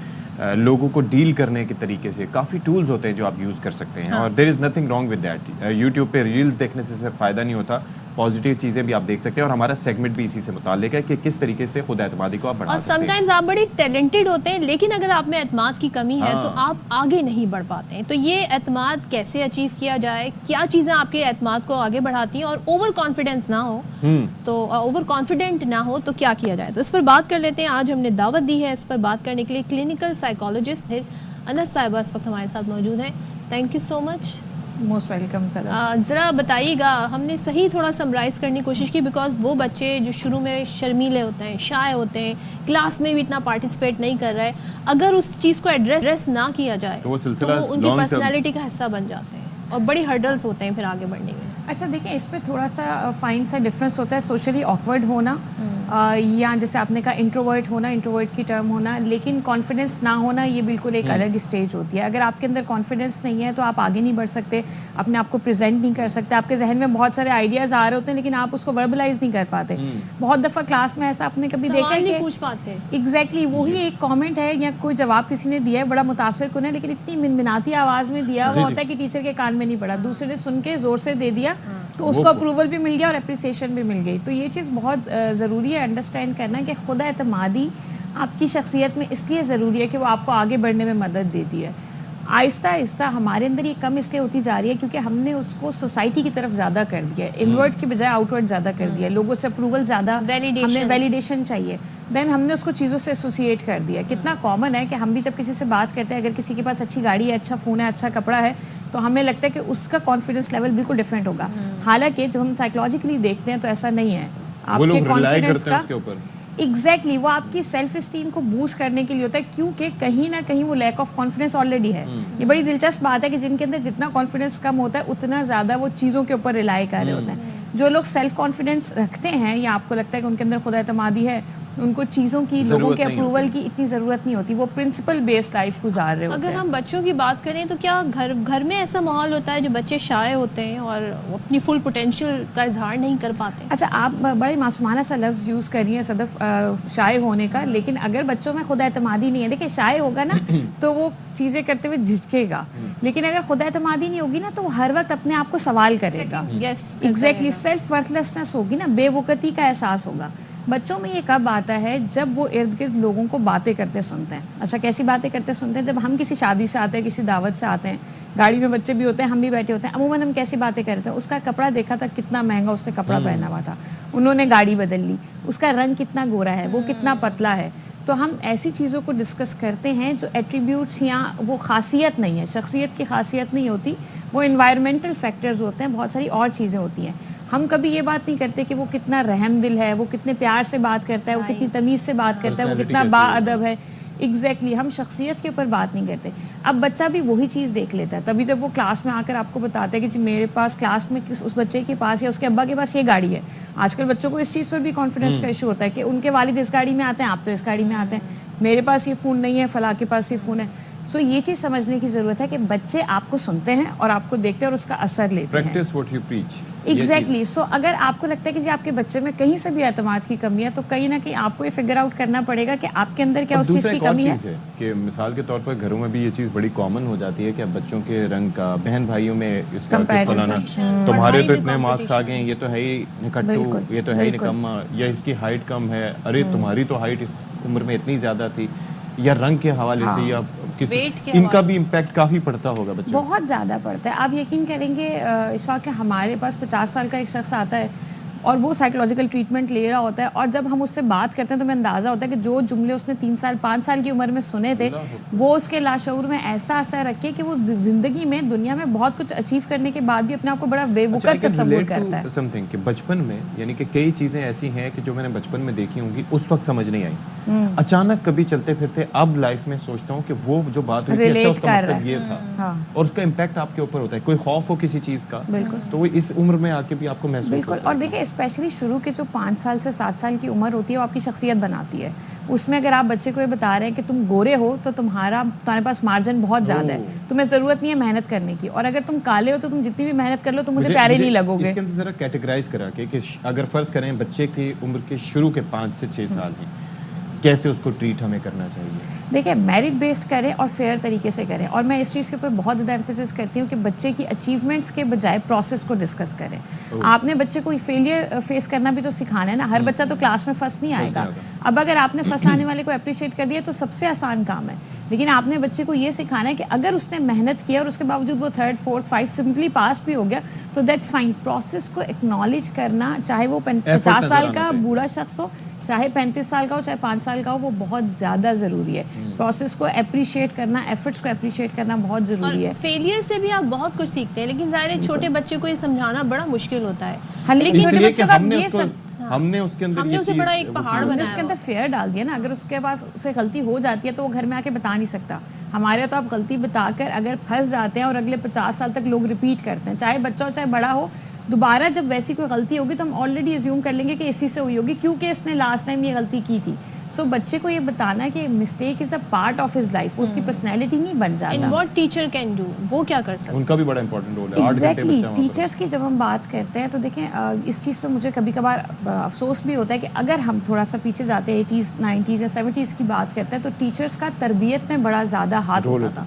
لوگوں کو ڈیل کرنے کے طریقے سے. کافی ٹولز ہوتے ہیں جو آپ یوز کر سکتے ہیں, اور there is nothing wrong with that. YouTube پہ ریلز دیکھنے سے صرف فائدہ نہیں ہوتا, پازیٹیو چیزیں بھی آپ دیکھ سکتے ہیں, اور ہمارا سیگمنٹ بھی اسی سے متعلق ہے کہ کس طریقے سے خود اعتمادی کو آپ بڑھا سکتے ہیں. اور سم ٹائمز آپ بڑے ٹیلنٹڈ ہوتے ہیں, لیکن اگر آپ میں اعتماد کی کمی ہے تو آپ آگے نہیں بڑھ پاتے ہیں. تو یہ اعتماد کیسے اچیو کیا جائے, کیا چیزیں آپ کے اعتماد کو آگے بڑھاتی ہیں, اور اوور کانفیڈنس نہ ہو تو اوور کانفیڈنٹ نہ ہو تو کیا کیا جائے. تو اس پر بات کر لیتے ہیں. آج ہم نے دعوت دی ہے اس پر بات کرنے کے لیے کلینکل سائیکالوجسٹ انس صاحبہ اس وقت ہمارے ساتھ موجود ہیں. Thank you so much. Most welcome sir. ذرا بتائیے گا, ہم نے صحیح تھوڑا سمرائز کرنے کی کوشش کی, بیکاز وہ بچے جو شروع میں شرمیلے ہوتے ہیں, شائع ہوتے ہیں, کلاس میں بھی اتنا پارٹیسپیٹ نہیں کر رہے, اگر اس چیز کو ایڈریس نہ کیا جائے تو وہ ان کی پرسنالٹی کا حصہ بن جاتے ہیں, اور بڑی ہرڈلز ہوتے ہیں پھر آگے بڑھنے میں. اچھا دیکھیں, اس میں تھوڑا سا فائن سا ڈفرینس ہوتا ہے, سوشلی آکورڈ ہونا یا جیسے آپ نے کہا انٹروورٹ ہونا, انٹروورٹ کی ٹرم ہونا, لیکن کانفیڈنس نہ ہونا یہ بالکل ایک الگ اسٹیج ہوتی ہے. اگر آپ کے اندر کانفیڈنس نہیں ہے تو آپ آگے نہیں بڑھ سکتے, اپنے آپ کو پریزنٹ نہیں کر سکتے, آپ کے ذہن میں بہت سارے آئیڈیاز آ رہے ہوتے ہیں لیکن آپ اس کو وربلائز نہیں کر پاتے. بہت دفعہ کلاس میں ایسا آپ نے کبھی دیکھا ہے کہ ایگزیکٹلی وہی ایک کامنٹ ہے یا کوئی جواب کسی نے دیا ہے بڑا متاثر کن ہے, لیکن اتنی منمناتی آواز میں دیا وہ ہوتا ہے کہ ٹیچر کے کان میں نہیں پڑا, دوسرے نے سن کے زور سے دے دیا تو اس کو اپروول بھی مل گیا اور اپریسیشن بھی مل گئی. تو یہ چیز بہت ضروری ہے انڈرسٹینڈ کرنا کہ خود اعتمادی آپ کی شخصیت میں اس لیے ضروری ہے کہ وہ آپ کو آگے بڑھنے میں مدد دیتی ہے. آہستہ آہستہ ہمارے اندر یہ کم اس لیے ہوتی جا رہی ہے کیونکہ ہم نے اس کو سوسائٹی کی طرف زیادہ کر دیا ہے, انورٹ کی بجائے آؤٹ ورڈ زیادہ کر دیا ہے, لوگوں سے اپروول زیادہ, ہمیں ویلیڈیشن چاہیے, دین ہم نے اس کو چیزوں سے ایسوسیٹ کر دیا. کتنا کامن ہے کہ ہم بھی جب کسی سے بات کرتے ہیں, اگر کسی کے پاس اچھی گاڑی ہے, اچھا فون ہے, اچھا کپڑا ہے, تو ہمیں لگتا ہے کہ اس کا کانفیڈنس لیول بالکل ڈفرینٹ ہوگا. حالانکہ جب ہم سائیکولوجیکلی دیکھتے ہیں تو ایسا نہیں ہے. آپ کے کانفیڈنس کا ایگزیکٹلی وہ آپ کی سیلف اسٹیم کو بوسٹ کرنے کے لیے ہوتا ہے, کیونکہ کہیں نہ کہیں وہ لیک آف کانفیڈنس آلریڈی ہے. یہ بڑی دلچسپ بات ہے کہ جن کے اندر جتنا کانفیڈنس کم ہوتا ہے اتنا زیادہ وہ چیزوں کے اوپر ریلائی کر رہے ہوتے ہیں. جو لوگ سیلف کانفیڈنس رکھتے ہیں یا آپ کو لگتا ہے کہ ان کے اندر خود اعتمادی ہے, ان کو چیزوں کی, لوگوں کے اپروول کی اتنی ضرورت نہیں ہوتی, وہ پرنسپل بیسڈ لائف گزار رہے ہوتے ہیں. اگر ہم بچوں کی بات کریں تو کیا گھر میں ایسا ماحول ہوتا ہے جو بچے شائع ہوتے ہیں اور اپنی فل پوٹینشیل کا اظہار نہیں کر پاتے؟ اچھا, آپ بڑے معصومانہ سا لفظ یوز کر رہی ہیں صدف, شائع ہونے کا, لیکن اگر بچوں میں خود اعتمادی نہیں ہے, دیکھیں شائع ہوگا نا تو وہ چیزیں کرتے ہوئے جھجکے گا, لیکن اگر خود اعتمادی نہیں ہوگی نا تو وہ ہر وقت اپنے آپ کو سوال کرے گا. ایگزیکٹلی سیلف ورتھلیسنس ہوگی نا, بے وقتی کا احساس ہوگا. بچوں میں یہ کب آتا ہے؟ جب وہ ارد گرد لوگوں کو باتیں کرتے سنتے ہیں. اچھا, کیسی باتیں کرتے سنتے ہیں؟ جب ہم کسی شادی سے آتے ہیں, کسی دعوت سے آتے ہیں, گاڑی میں بچے بھی ہوتے ہیں, ہم بھی بیٹھے ہوتے ہیں, عموماً ہم کیسی باتیں کرتے ہیں؟ اس کا کپڑا دیکھا تھا, کتنا مہنگا اس نے کپڑا پہنا ہوا تھا, انہوں نے گاڑی بدل لی, اس کا رنگ کتنا گورا ہے, وہ کتنا پتلا ہے. تو ہم ایسی چیزوں کو ڈسکس کرتے ہیں جو ایٹریبیوٹس یا وہ خاصیت نہیں ہے, شخصیت کی خاصیت نہیں ہوتی, وہ انوائرمنٹل فیکٹرز ہوتے ہیں, بہت ساری اور چیزیں ہوتی ہیں. ہم کبھی یہ بات نہیں کرتے کہ وہ کتنا رحم دل ہے, وہ کتنے پیار سے بات کرتا ہے, وہ کتنی تمیز سے بات کرتا ہے, وہ کتنا با ادب ہے. ایگزیکٹلی ہم شخصیت کے اوپر بات نہیں کرتے. اب بچہ بھی وہی چیز دیکھ لیتا ہے, تبھی جب وہ کلاس میں آ کر آپ کو بتاتا ہے کہ جی میرے پاس کلاس میں اس بچے کے پاس یا اس کے ابا کے پاس یہ گاڑی ہے. آج کل بچوں کو اس چیز پر بھی کانفیڈنس کا ایشو ہوتا ہے کہ ان کے والد اس گاڑی میں آتے ہیں, آپ تو اس گاڑی میں آتے ہیں, میرے پاس یہ فون نہیں ہے, فلاں کے پاس یہ فون ہے. سو یہ چیز سمجھنے کی ضرورت ہے کہ بچے آپ کو سنتے ہیں اور آپ کو دیکھتے ہیں اور اس کا اثر لیتے ہیں. Practice what you preach. Exactly. So اگر آپ کو لگتا ہے کہ جی آپ کے بچے میں کہیں سے بھی اعتماد کی کمی ہے تو کہیں نہ کہیں آپ کو یہ فگر آؤٹ کرنا پڑے گا کہ آپ کے اندر کیا اس چیز کی کمی ہے. کہ مثال کے طور پر گھروں میں بھی یہ چیز بڑی کامن ہو جاتی ہے کہ اب بچوں کے رنگ کا بہن بھائیوں میں اس کا فلانا تمہارے تو اتنے مارکس آ گئے ہیں, یہ تو ہے ہی نکٹو, یہ تو ہے ہی نکما, یا اس کی ہائٹ کم ہے, ارے تمہاری تو ہائٹ اس عمر میں اتنی زیادہ تھی, یا رنگ کے حوالے سے یا ان کا بھی امپیکٹ کافی پڑتا ہوگا بچوں, بہت زیادہ پڑتا ہے. آپ یقین کریں گے اس وقت ہمارے پاس 50 سال کا ایک شخص آتا ہے اور وہ سائیکولوجیکل ٹریٹمنٹ لے رہا ہوتا ہے, اور جب ہم اس سے بات کرتے ہیں تو ہمیں اندازہ ہوتا ہے کہ جو جملے اس نے 3 سال 5 سال کی عمر میں سنے تھے وہ اس کے لاشعور میں ایسا اثر رکھے کہ وہ زندگی میں دنیا میں بہت کچھ اچیو کرنے کے بعد بھی اپنے آپ کو بڑا بے وقت تصور کرتا ہے. سمتھنگ کہ بچپن میں یعنی کہ کئی چیزیں ایسی ہیں کہ جو میں نے بچپن میں دیکھی ہوں گی اس وقت سمجھ نہیں آئی, اچانک کبھی چلتے پھرتے اب لائف میں سوچتا ہوں کہ وہ جو بات ہوئی تھی اچھا اس کا مطلب یہ تھا, اور اس کا امپیکٹ آپ کے اوپر ہوتا ہے. کوئی خوف ہو کسی چیز کا تو وہ اس عمر میں آ کے بھی آپ کو محسوس ہوتا ہے. اور دیکھیں اسپیشلی شروع کے جو 5 سال سے 7 سال کی عمر ہوتی ہے وہ آپ کی شخصیت بناتی ہے. اس میں اگر آپ بچے کو یہ بتا رہے ہیں کہ تم گورے ہو تو تمہارے پاس مارجن بہت زیادہ ہے, تمہیں ضرورت نہیں ہے محنت کرنے کی, اور اگر تم کالے ہو تو تم جتنی بھی محنت کر لو تم مجھے پیارے نہیں لگو گے. اس کے اندر ذرا کیٹیگرائز کرا کے کہ اگر فرض کریں بچے کی عمر کے شروع کے 5 سے 6 سال ہیں, کیسے اس کو ٹریٹ ہمیں کرنا چاہیے؟ دیکھیں میرٹ بیسڈ کریں اور فیئر طریقے سے کریں, اور میں اس چیز کے اوپر بہت زیادہ ایمفیسس کرتی ہوں کہ بچے کی اچیومنٹس کے بجائے پروسیس کو ڈسکس کریں. آپ نے بچے کو فیلئر فیس کرنا بھی تو سکھانا ہے نا, ہر بچہ تو کلاس میں فرسٹ نہیں آئے گا. اب اگر آپ نے فرسٹ آنے والے کو اپریشیٹ کر دیا تو سب سے آسان کام ہے, لیکن آپ نے بچے کو یہ سکھانا ہے کہ اگر اس نے محنت کیا اور اس کے باوجود وہ 3rd 4th 5 سمپلی پاس بھی ہو گیا تو دیٹس فائن. پروسیس کو ایکنالج کرنا, چاہے وہ 50 سال کا بوڑھا شخص ہو, چاہے 35 سال کا ہو, چاہے 5 سال کا ہو, وہ بہت زیادہ ضروری ہے. پروسیس کو اپریشیٹ کرنا, ایفرٹس کو اپریشیٹ کرنا بہت ضروری ہے. فیلئر سے بھی آپ بہت کچھ سیکھتے ہیں, لیکن ظاہر ہے چھوٹے بچے کو یہ سمجھانا بڑا مشکل ہوتا ہے. لیکن چھوٹے بچوں کا یہ سب ہم نے اس کے اندر یہ چیز بڑا ایک پہاڑ بنا اس کے اندر فیئر ڈال دیا نا. اگر اس کے پاس اسے غلطی ہو جاتی ہے تو وہ گھر میں آ کے بتا نہیں سکتا. ہمارے تو آپ غلطی بتا کر اگر پھنس جاتے ہیں اور اگلے 50 سال تک لوگ ریپیٹ کرتے ہیں, چاہے بچہ ہو چاہے بڑا ہو, دوبارہ جب ویسی کوئی غلطی ہوگی تو ہم آلریڈی ایزیوم کر لیں گے کہ اسی سے ہوئی ہوگی کیونکہ اس نے لاسٹ ٹائم یہ غلطی کی تھی. سو بچے کو یہ بتانا ہے کہ mistake is a part of his life, اس کی پرسنالٹی نہیں بن جاتا. And what teacher can do, وہ کیا کر سکتے ہیں, ان کا بھی بڑا امپورٹنٹ رول ہے. ایگزیکٹلی. ٹیچرس کی جب ہم بات کرتے ہیں تو دیکھیں اس چیز پہ مجھے کبھی کبھار افسوس بھی ہوتا ہے کہ اگر ہم تھوڑا سا پیچھے جاتے ہیں 80s 90s یا 70s کی بات کرتے ہیں تو ٹیچرس کا تربیت میں بڑا زیادہ ہاتھ ہوتا تھا.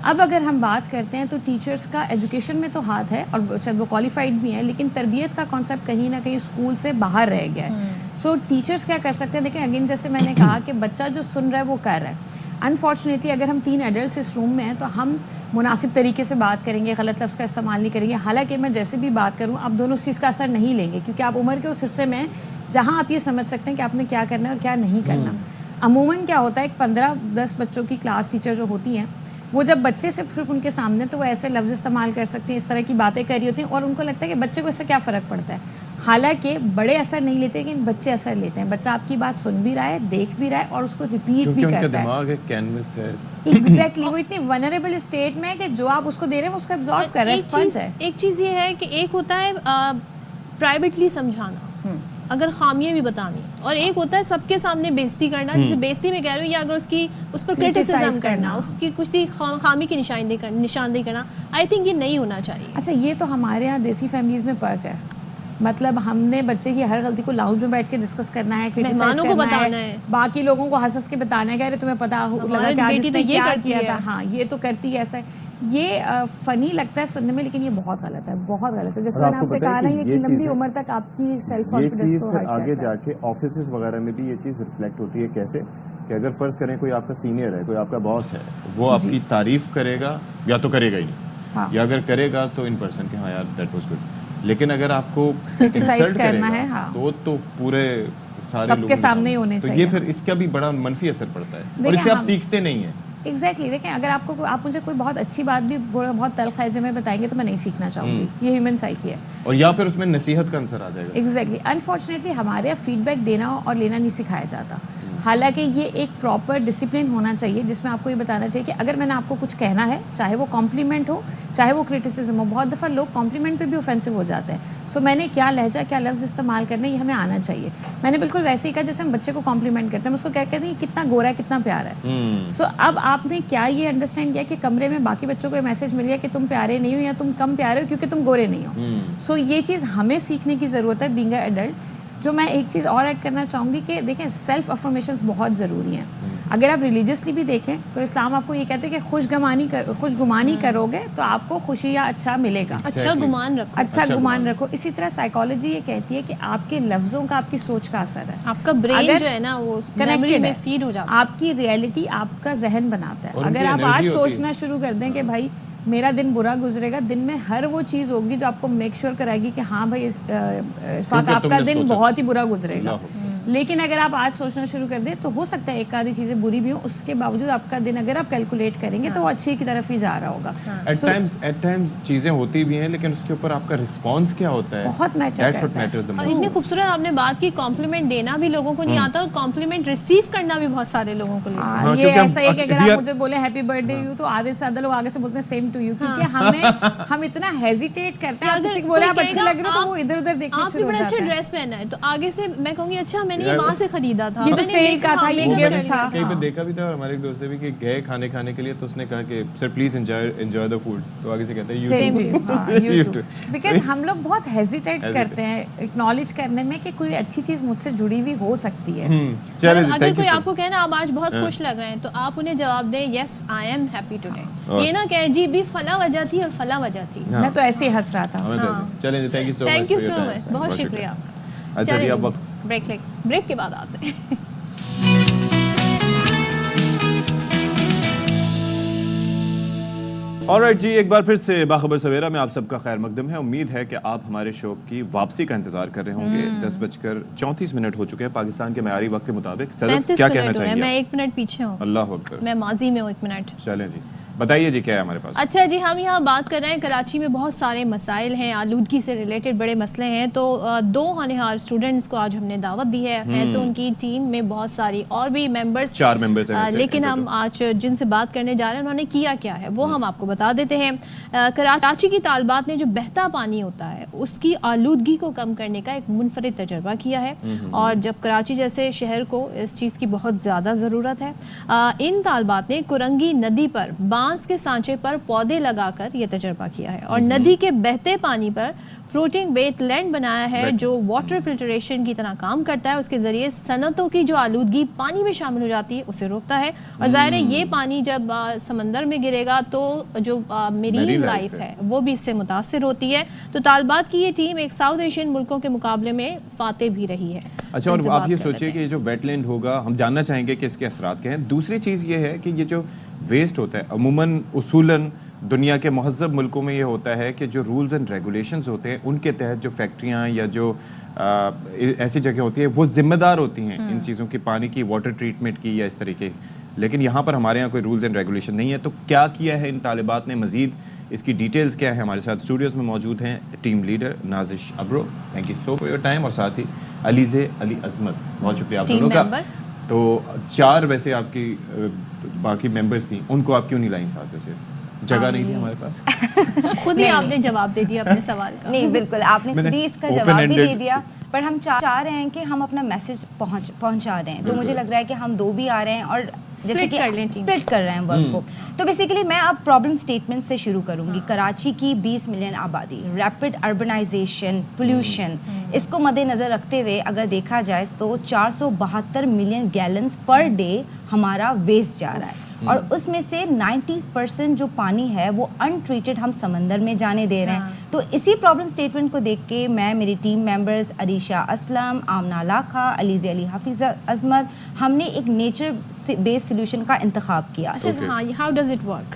اب اگر ہم بات کرتے ہیں تو ٹیچرس کا ایجوکیشن میں تو ہاتھ ہے اور شاید وہ کوالیفائڈ بھی ہیں, لیکن تربیت کا کانسیپٹ کہیں نہ کہیں اسکول سے باہر رہ گیا ہے. سو ٹیچرس کیا کر سکتے ہیں؟ دیکھیں اگین جیسے میں نے کہا کہ بچہ جو سن رہا ہے وہ کر رہا ہے. انفارچونیٹلی اگر ہم 3 ایڈلٹس اس روم میں ہیں تو ہم مناسب طریقے سے بات کریں گے, غلط لفظ کا استعمال نہیں کریں گے. حالانکہ میں جیسے بھی بات کروں آپ دونوں اس چیز کا اثر نہیں لیں گے کیونکہ آپ عمر کے اس حصے میں ہیں جہاں آپ یہ سمجھ سکتے ہیں کہ آپ نے کیا کرنا ہے اور کیا نہیں کرنا. عموماً کیا ہوتا ہے, ایک 15-10 بچوں کی کلاس ٹیچر جو ہوتی ہیں وہ جب بچے صرف ان کے سامنے تو وہ ایسے لفظ استعمال کر سکتے ہیں, اس طرح کی باتیں کر رہی ہوتی ہیں, اور ان کو لگتا ہے کہ بچے کو اس سے کیا فرق پڑتا ہے. حالانکہ بڑے اثر نہیں لیتے لیکن بچے اثر لیتے ہیں. بچہ آپ کی بات سن بھی رہا ہے, دیکھ بھی رہا ہے اور اس کو ریپیٹ بھی کرتا ہے. دماغ ایک کینوس ہے. ایگزیکٹلی. وہ اتنی ونریبل اسٹیٹ میں ہے کہ جو آپ اس کو دے رہے ہیں اس کو ابزارب کر رہے ہیں, اسپنج ہے. ایک چیز یہ ہے کہ ایک ہوتا ہے پرائیویٹلی سمجھانا, اگر خامیاں بھی بتانی, اور ایک ہوتا ہے سب کے سامنے بےزتی کرنا, جسے بےزتی میں کہہ رہی ہوں, یا اگر اس پر کرٹیسزم کرنا, اس کی کسی خامی کی نشاندہی کرنا, آئی تھنک یہ نہیں ہونا چاہیے. اچھا یہ تو ہمارے یہاں دیسی فیملیز میں فرق ہے. مطلب ہم نے بچے کی ہر غلطی کو لاؤنج میں بیٹھ کے ڈسکس کرنا ہے, مہمانوں کو بتانا ہے, باقی لوگوں کو ہنس کے بتانا ہے کہ ارے تمہیں پتا لگا کہ آج اس نے کیا کیا تھا, ہاں یہ تو کرتی ہے ایسا ہے. یہ فنی لگتا ہے سننے میں لیکن یہ بہت غلط ہے, بہت غلط ہے. جیسے میں نے آپ سے کہا نا یہ لمبی عمر تک آپ کی سیلف کانفیڈنس کو ہرٹ کرتا ہے. آگے جا کے آفیسز وغیرہ میں بھی یہ چیز ریفلیکٹ ہوتی ہے. کیسے کہ اگر فرض کریں کوئی آپ کا سینئر ہے, کوئی آپ کا باس ہے, وہ آپ کی تعریف کرے گا یا تو کرے گا ہی, یا اگر کرے گا تو ان پرسن کہ ہاں یار دیٹ واز گڈ, لیکن اگر آپ کو کرٹیسائز کرنا ہے تو پورے سب کے سامنے ہی ہونے چاہیے. یہ پھر اس کا بھی بڑا منفی اثر پڑتا ہے اور اس سے آپ سیکھتے نہیں ہیں. ایگزیکٹلی. دیکھیں اگر آپ مجھے کوئی بہت اچھی بات بھی بہت تلخ ہے جو میں بتائیں گے تو میں نہیں سیکھنا چاہوں گی. یہ ہیومن سائیکی ہے, اور یا پھر اس میں نصیحت کا عنصر آ جائے گا. ایگزیکٹلی. انفارچونیٹلی ہمارے یہاں فیڈ بیک دینا اور لینا نہیں سکھایا جاتا. حالانکہ یہ ایک پراپر ڈسپلن ہونا چاہیے جس میں آپ کو یہ بتانا چاہیے کہ اگر میں نے آپ کو کچھ کہنا ہے, چاہے وہ کمپلیمنٹ ہو چاہے وہ کرٹیسزم ہو, بہت دفعہ لوگ کمپلیمنٹ پہ بھی اوفینسو ہو جاتے ہیں. سو میں نے کیا لہجہ کیا لفظ استعمال کرنے یہ ہمیں آنا چاہیے. میں نے بالکل ویسے ہی کہا جیسے ہم بچے کو کمپلیمنٹ کرتے ہیں, اس کو کیا کہتے ہیں کتنا گورا ہے کتنا پیارا ہے. سو اب آپ نے کیا یہ انڈرسٹینڈ کیا کہ کمرے میں باقی بچوں کو یہ میسج مل گیا کہ تم پیارے نہیں ہو یا تم کم پیارے ہو کیونکہ تم گورے نہیں ہو. سو یہ چیز ہمیں سیکھنے کی ضرورت ہے بینگ اے ایڈلٹ. جو میں ایک چیز اور ایڈ کرنا چاہوں گی کہ دیکھیں سیلف افرمیشنز بہت ضروری ہیں. اگر آپ ریلیجیسلی بھی دیکھیں تو اسلام آپ کو یہ کہتے ہیں کہ خوش گمانی کرو گے تو آپ کو خوشی یا اچھا ملے گا, اچھا گمان رکھو. اسی طرح سائیکالوجی یہ کہتی ہے کہ آپ کے لفظوں کا آپ کی سوچ کا اثر ہے. آپ کا برین جو ہے نا وہ میموری میں فیڈ ہو جاتا ہے. آپ کی ریئلٹی آپ کا ذہن بناتا ہے. اگر آپ آج سوچنا شروع کر دیں کہ بھائی میرا دن برا گزرے گا, دن میں ہر وہ چیز ہوگی جو آپ کو میک شیور کرائے گی کہ ہاں بھائی آپ کا دن بہت ہی برا گزرے گا. لیکن اگر آپ آج سوچنا شروع کر دیں تو ہو سکتا ہے ایک آدھی چیزیں بری بھی ہوں, اس کے باوجود آپ کا دن اگر آپ کیلکولیٹ کریں گے تو وہ اچھی کی طرف ہی جا رہا ہوگا. ایٹ ٹائمز چیزیں ہوتی بھی ہیں لیکن اس کے اوپر آپ کا رسپانس کیا ہوتا ہے بہت میٹر کرتا ہے. اور اتنی خوبصورت آپ نے بات کی, کمپلیمنٹ دینا بھی لوگوں کو نہیں آتا اور کمپلیمنٹ ریسیو کرنا بھی بہت سارے لوگوں کو نہیں آتا. یہ ایسا ہے کہ اگر آپ مجھے بولے ہیپی برتھ ڈے یو تو آدھے سے زیادہ لوگ آگے سے بولتے ہیں سیم ٹو یو, کیونکہ ہم اتنا ہیزیٹیٹ کرتے ہیں. کسی کو بولے آپ اچھے لگ رہے ہو تو وہ ادھر ادھر دیکھنا شروع ہو جاتا ہے. آپ نے بڑا اچھا ڈریس پہنا ہے تو آگے سے میں کہوں گی اچھا میں نے یہ وہاں سے خریدا تھا, یہ تو سیل کا تھا, یہ گفٹ تھا. کہیں پہ دیکھا بھی تھا اور ہمارے ایک دوست نے بھی کہ گئے کھانے کھانے کے لیے تو اس نے کہا کہ sir please enjoy the food, تو آگے سے کہتا ہے یو ٹو. بیکاز ہم لوگ بہت ہیزیٹیٹ کرتے ہیں اکنالج کرنے میں کہ کوئی اچھی چیز مجھ سے جڑی ہوئی ہو سکتی ہے. اگر کوئی آپ کو کہنا آپ آج بہت خوش لگ رہے ہیں تو آپ انہیں جواب دیں یس آئی ایم ہیپی ٹوڈے. یہ نہ کہیں جی بھی فلاں وجہ تھی اور فلاں وجہ تھی. میں تو ایسے ہی ہنس رہا تھا. چلیں جی, تھینک یو سو مچ, بہت شکریہ. اچھا جی اب وقت بریک کے بعد آتے ہیں. آلرائٹ جی, ایک بار پھر سے باخبر سویرا میں آپ سب کا خیر مقدم ہے. امید ہے کہ آپ ہمارے شو کی واپسی کا انتظار کر رہے ہوں گے. 10:34 ہو چکے ہیں پاکستان کے معیاری وقت کے مطابق. صدف کیا کہنا چاہیں گے؟ میں 1 منٹ پیچھے ہوں. اللہ اکبر, میں ماضی میں ہوں 1 منٹ. چلیں جی بتائیے جی کیا ہے ہمارے پاس. اچھا جی, ہم یہاں بات کر رہے ہیں کراچی میں بہت سارے مسائل ہیں, آلودگی سے ریلیٹڈ بڑے مسئلے ہیں. تو 2 ہونہار اسٹوڈنٹس کو آج ہم نے دعوت دی ہے. تو ان کی ٹیم میں بہت ساری اور بھی ممبرس, 4 ممبرس ہیں, لیکن ہم آج جن سے بات کرنے جا رہے ہیں انہوں نے کیا کیا ہے وہ ہم آپ کو بتا دیتے ہیں. کراچی کی طالبات نے جو بہتا پانی ہوتا ہے اس کی آلودگی کو کم کرنے کا ایک منفرد تجربہ کیا ہے, اور جب کراچی جیسے شہر کو اس چیز کی بہت زیادہ ضرورت ہے, ان طالبات نے کرنگی ندی پر بانس کے سانچے پر پودے لگا کر یہ تجربہ کیا ہے, اور ندی کے بہتے پانی پر فلوٹنگ ویٹ لینڈ بنایا ہے جو واٹر فلٹریشن کی طرح کام کرتا ہے. اس کے ذریعے صنعتوں کی جو آلودگی پانی میں شامل ہو جاتی ہے اسے روکتا ہے, اور ظاہر ہے یہ پانی جب سمندر میں گرے گا تو جو میرین لائف ہے وہ بھی اس سے متاثر ہوتی ہے. تو طالبات کی یہ ٹیم ایک ساؤتھ ایشین ملکوں کے مقابلے میں فاتح بھی رہی ہے. اچھا, اور آپ یہ سوچئے کہ یہ جو ویٹ لینڈ ہوگا ہم جاننا چاہیں گے کہ اس کے اثرات کیا ہیں. دوسری چیز یہ ہے کہ یہ جو ویسٹ ہوتا ہے عموماً اصولاً دنیا کے مہذب ملکوں میں یہ ہوتا ہے کہ جو رولز اینڈ ریگولیشنز ہوتے ہیں ان کے تحت جو فیکٹریاں یا جو ایسی جگہ ہوتی ہے وہ ذمہ دار ہوتی ہیں ان چیزوں کی, پانی کی, واٹر ٹریٹمنٹ کی یا اس طریقے. لیکن یہاں پر ہمارے یہاں کوئی رولز اینڈ ریگولیشن نہیں ہے. تو کیا کیا ہے ان طالبات نے, مزید اس کی ڈیٹیلز کیا ہے؟ ہمارے ساتھ اسٹوڈیوز میں موجود ہیں team leader Nazish Abro, thank you so for your time, اور ساتھ ہی علیزہ علی عظمت, بہت شکریہ آپ دونوں کا. تو 4 ویسے آپ کی باقی ممبرس تھیں, ان کو آپ کیوں نہیں لائیں ساتھ؟ ویسے جگہ نہیں تھی ہمارے پاس. خود ہی آپ نے جواب دے دیا اپنے سوال کا. نہیں بالکل آپ نے خود ہی اس کا جواب بھی دے دیا, پر ہم چاہ رہے ہیں کہ ہم اپنا میسج پہنچا دیں. تو مجھے لگ رہا ہے کہ ہم 2 بھی آ رہے ہیں اور جیسے کہ اسپلٹ کر رہے ہیں ورک کو. تو بیسیکلی میں اب پرابلم اسٹیٹمنٹ سے شروع کروں گی. کراچی کی 20 ملین آبادی, ریپڈ اربنائزیشن, پولیوشن, اس کو مد نظر رکھتے ہوئے اگر دیکھا جائے تو 472 ملین گیلنز پر ڈے ہمارا ویسٹ جا رہا ہے, اور اس میں سے 90% جو پانی ہے وہ ان ٹریٹڈ ہم سمندر میں جانے دے رہے ہیں. تو اسی پرابلم اسٹیٹمنٹ کو دیکھ کے میں, میری ٹیم ممبرز عریشہ اسلم, آمنہ لاکھا, علیزہ علی حفیظ عظمت, ہم نے ایک نیچر بیسڈ سولوشن کا انتخاب کیا. How does it work?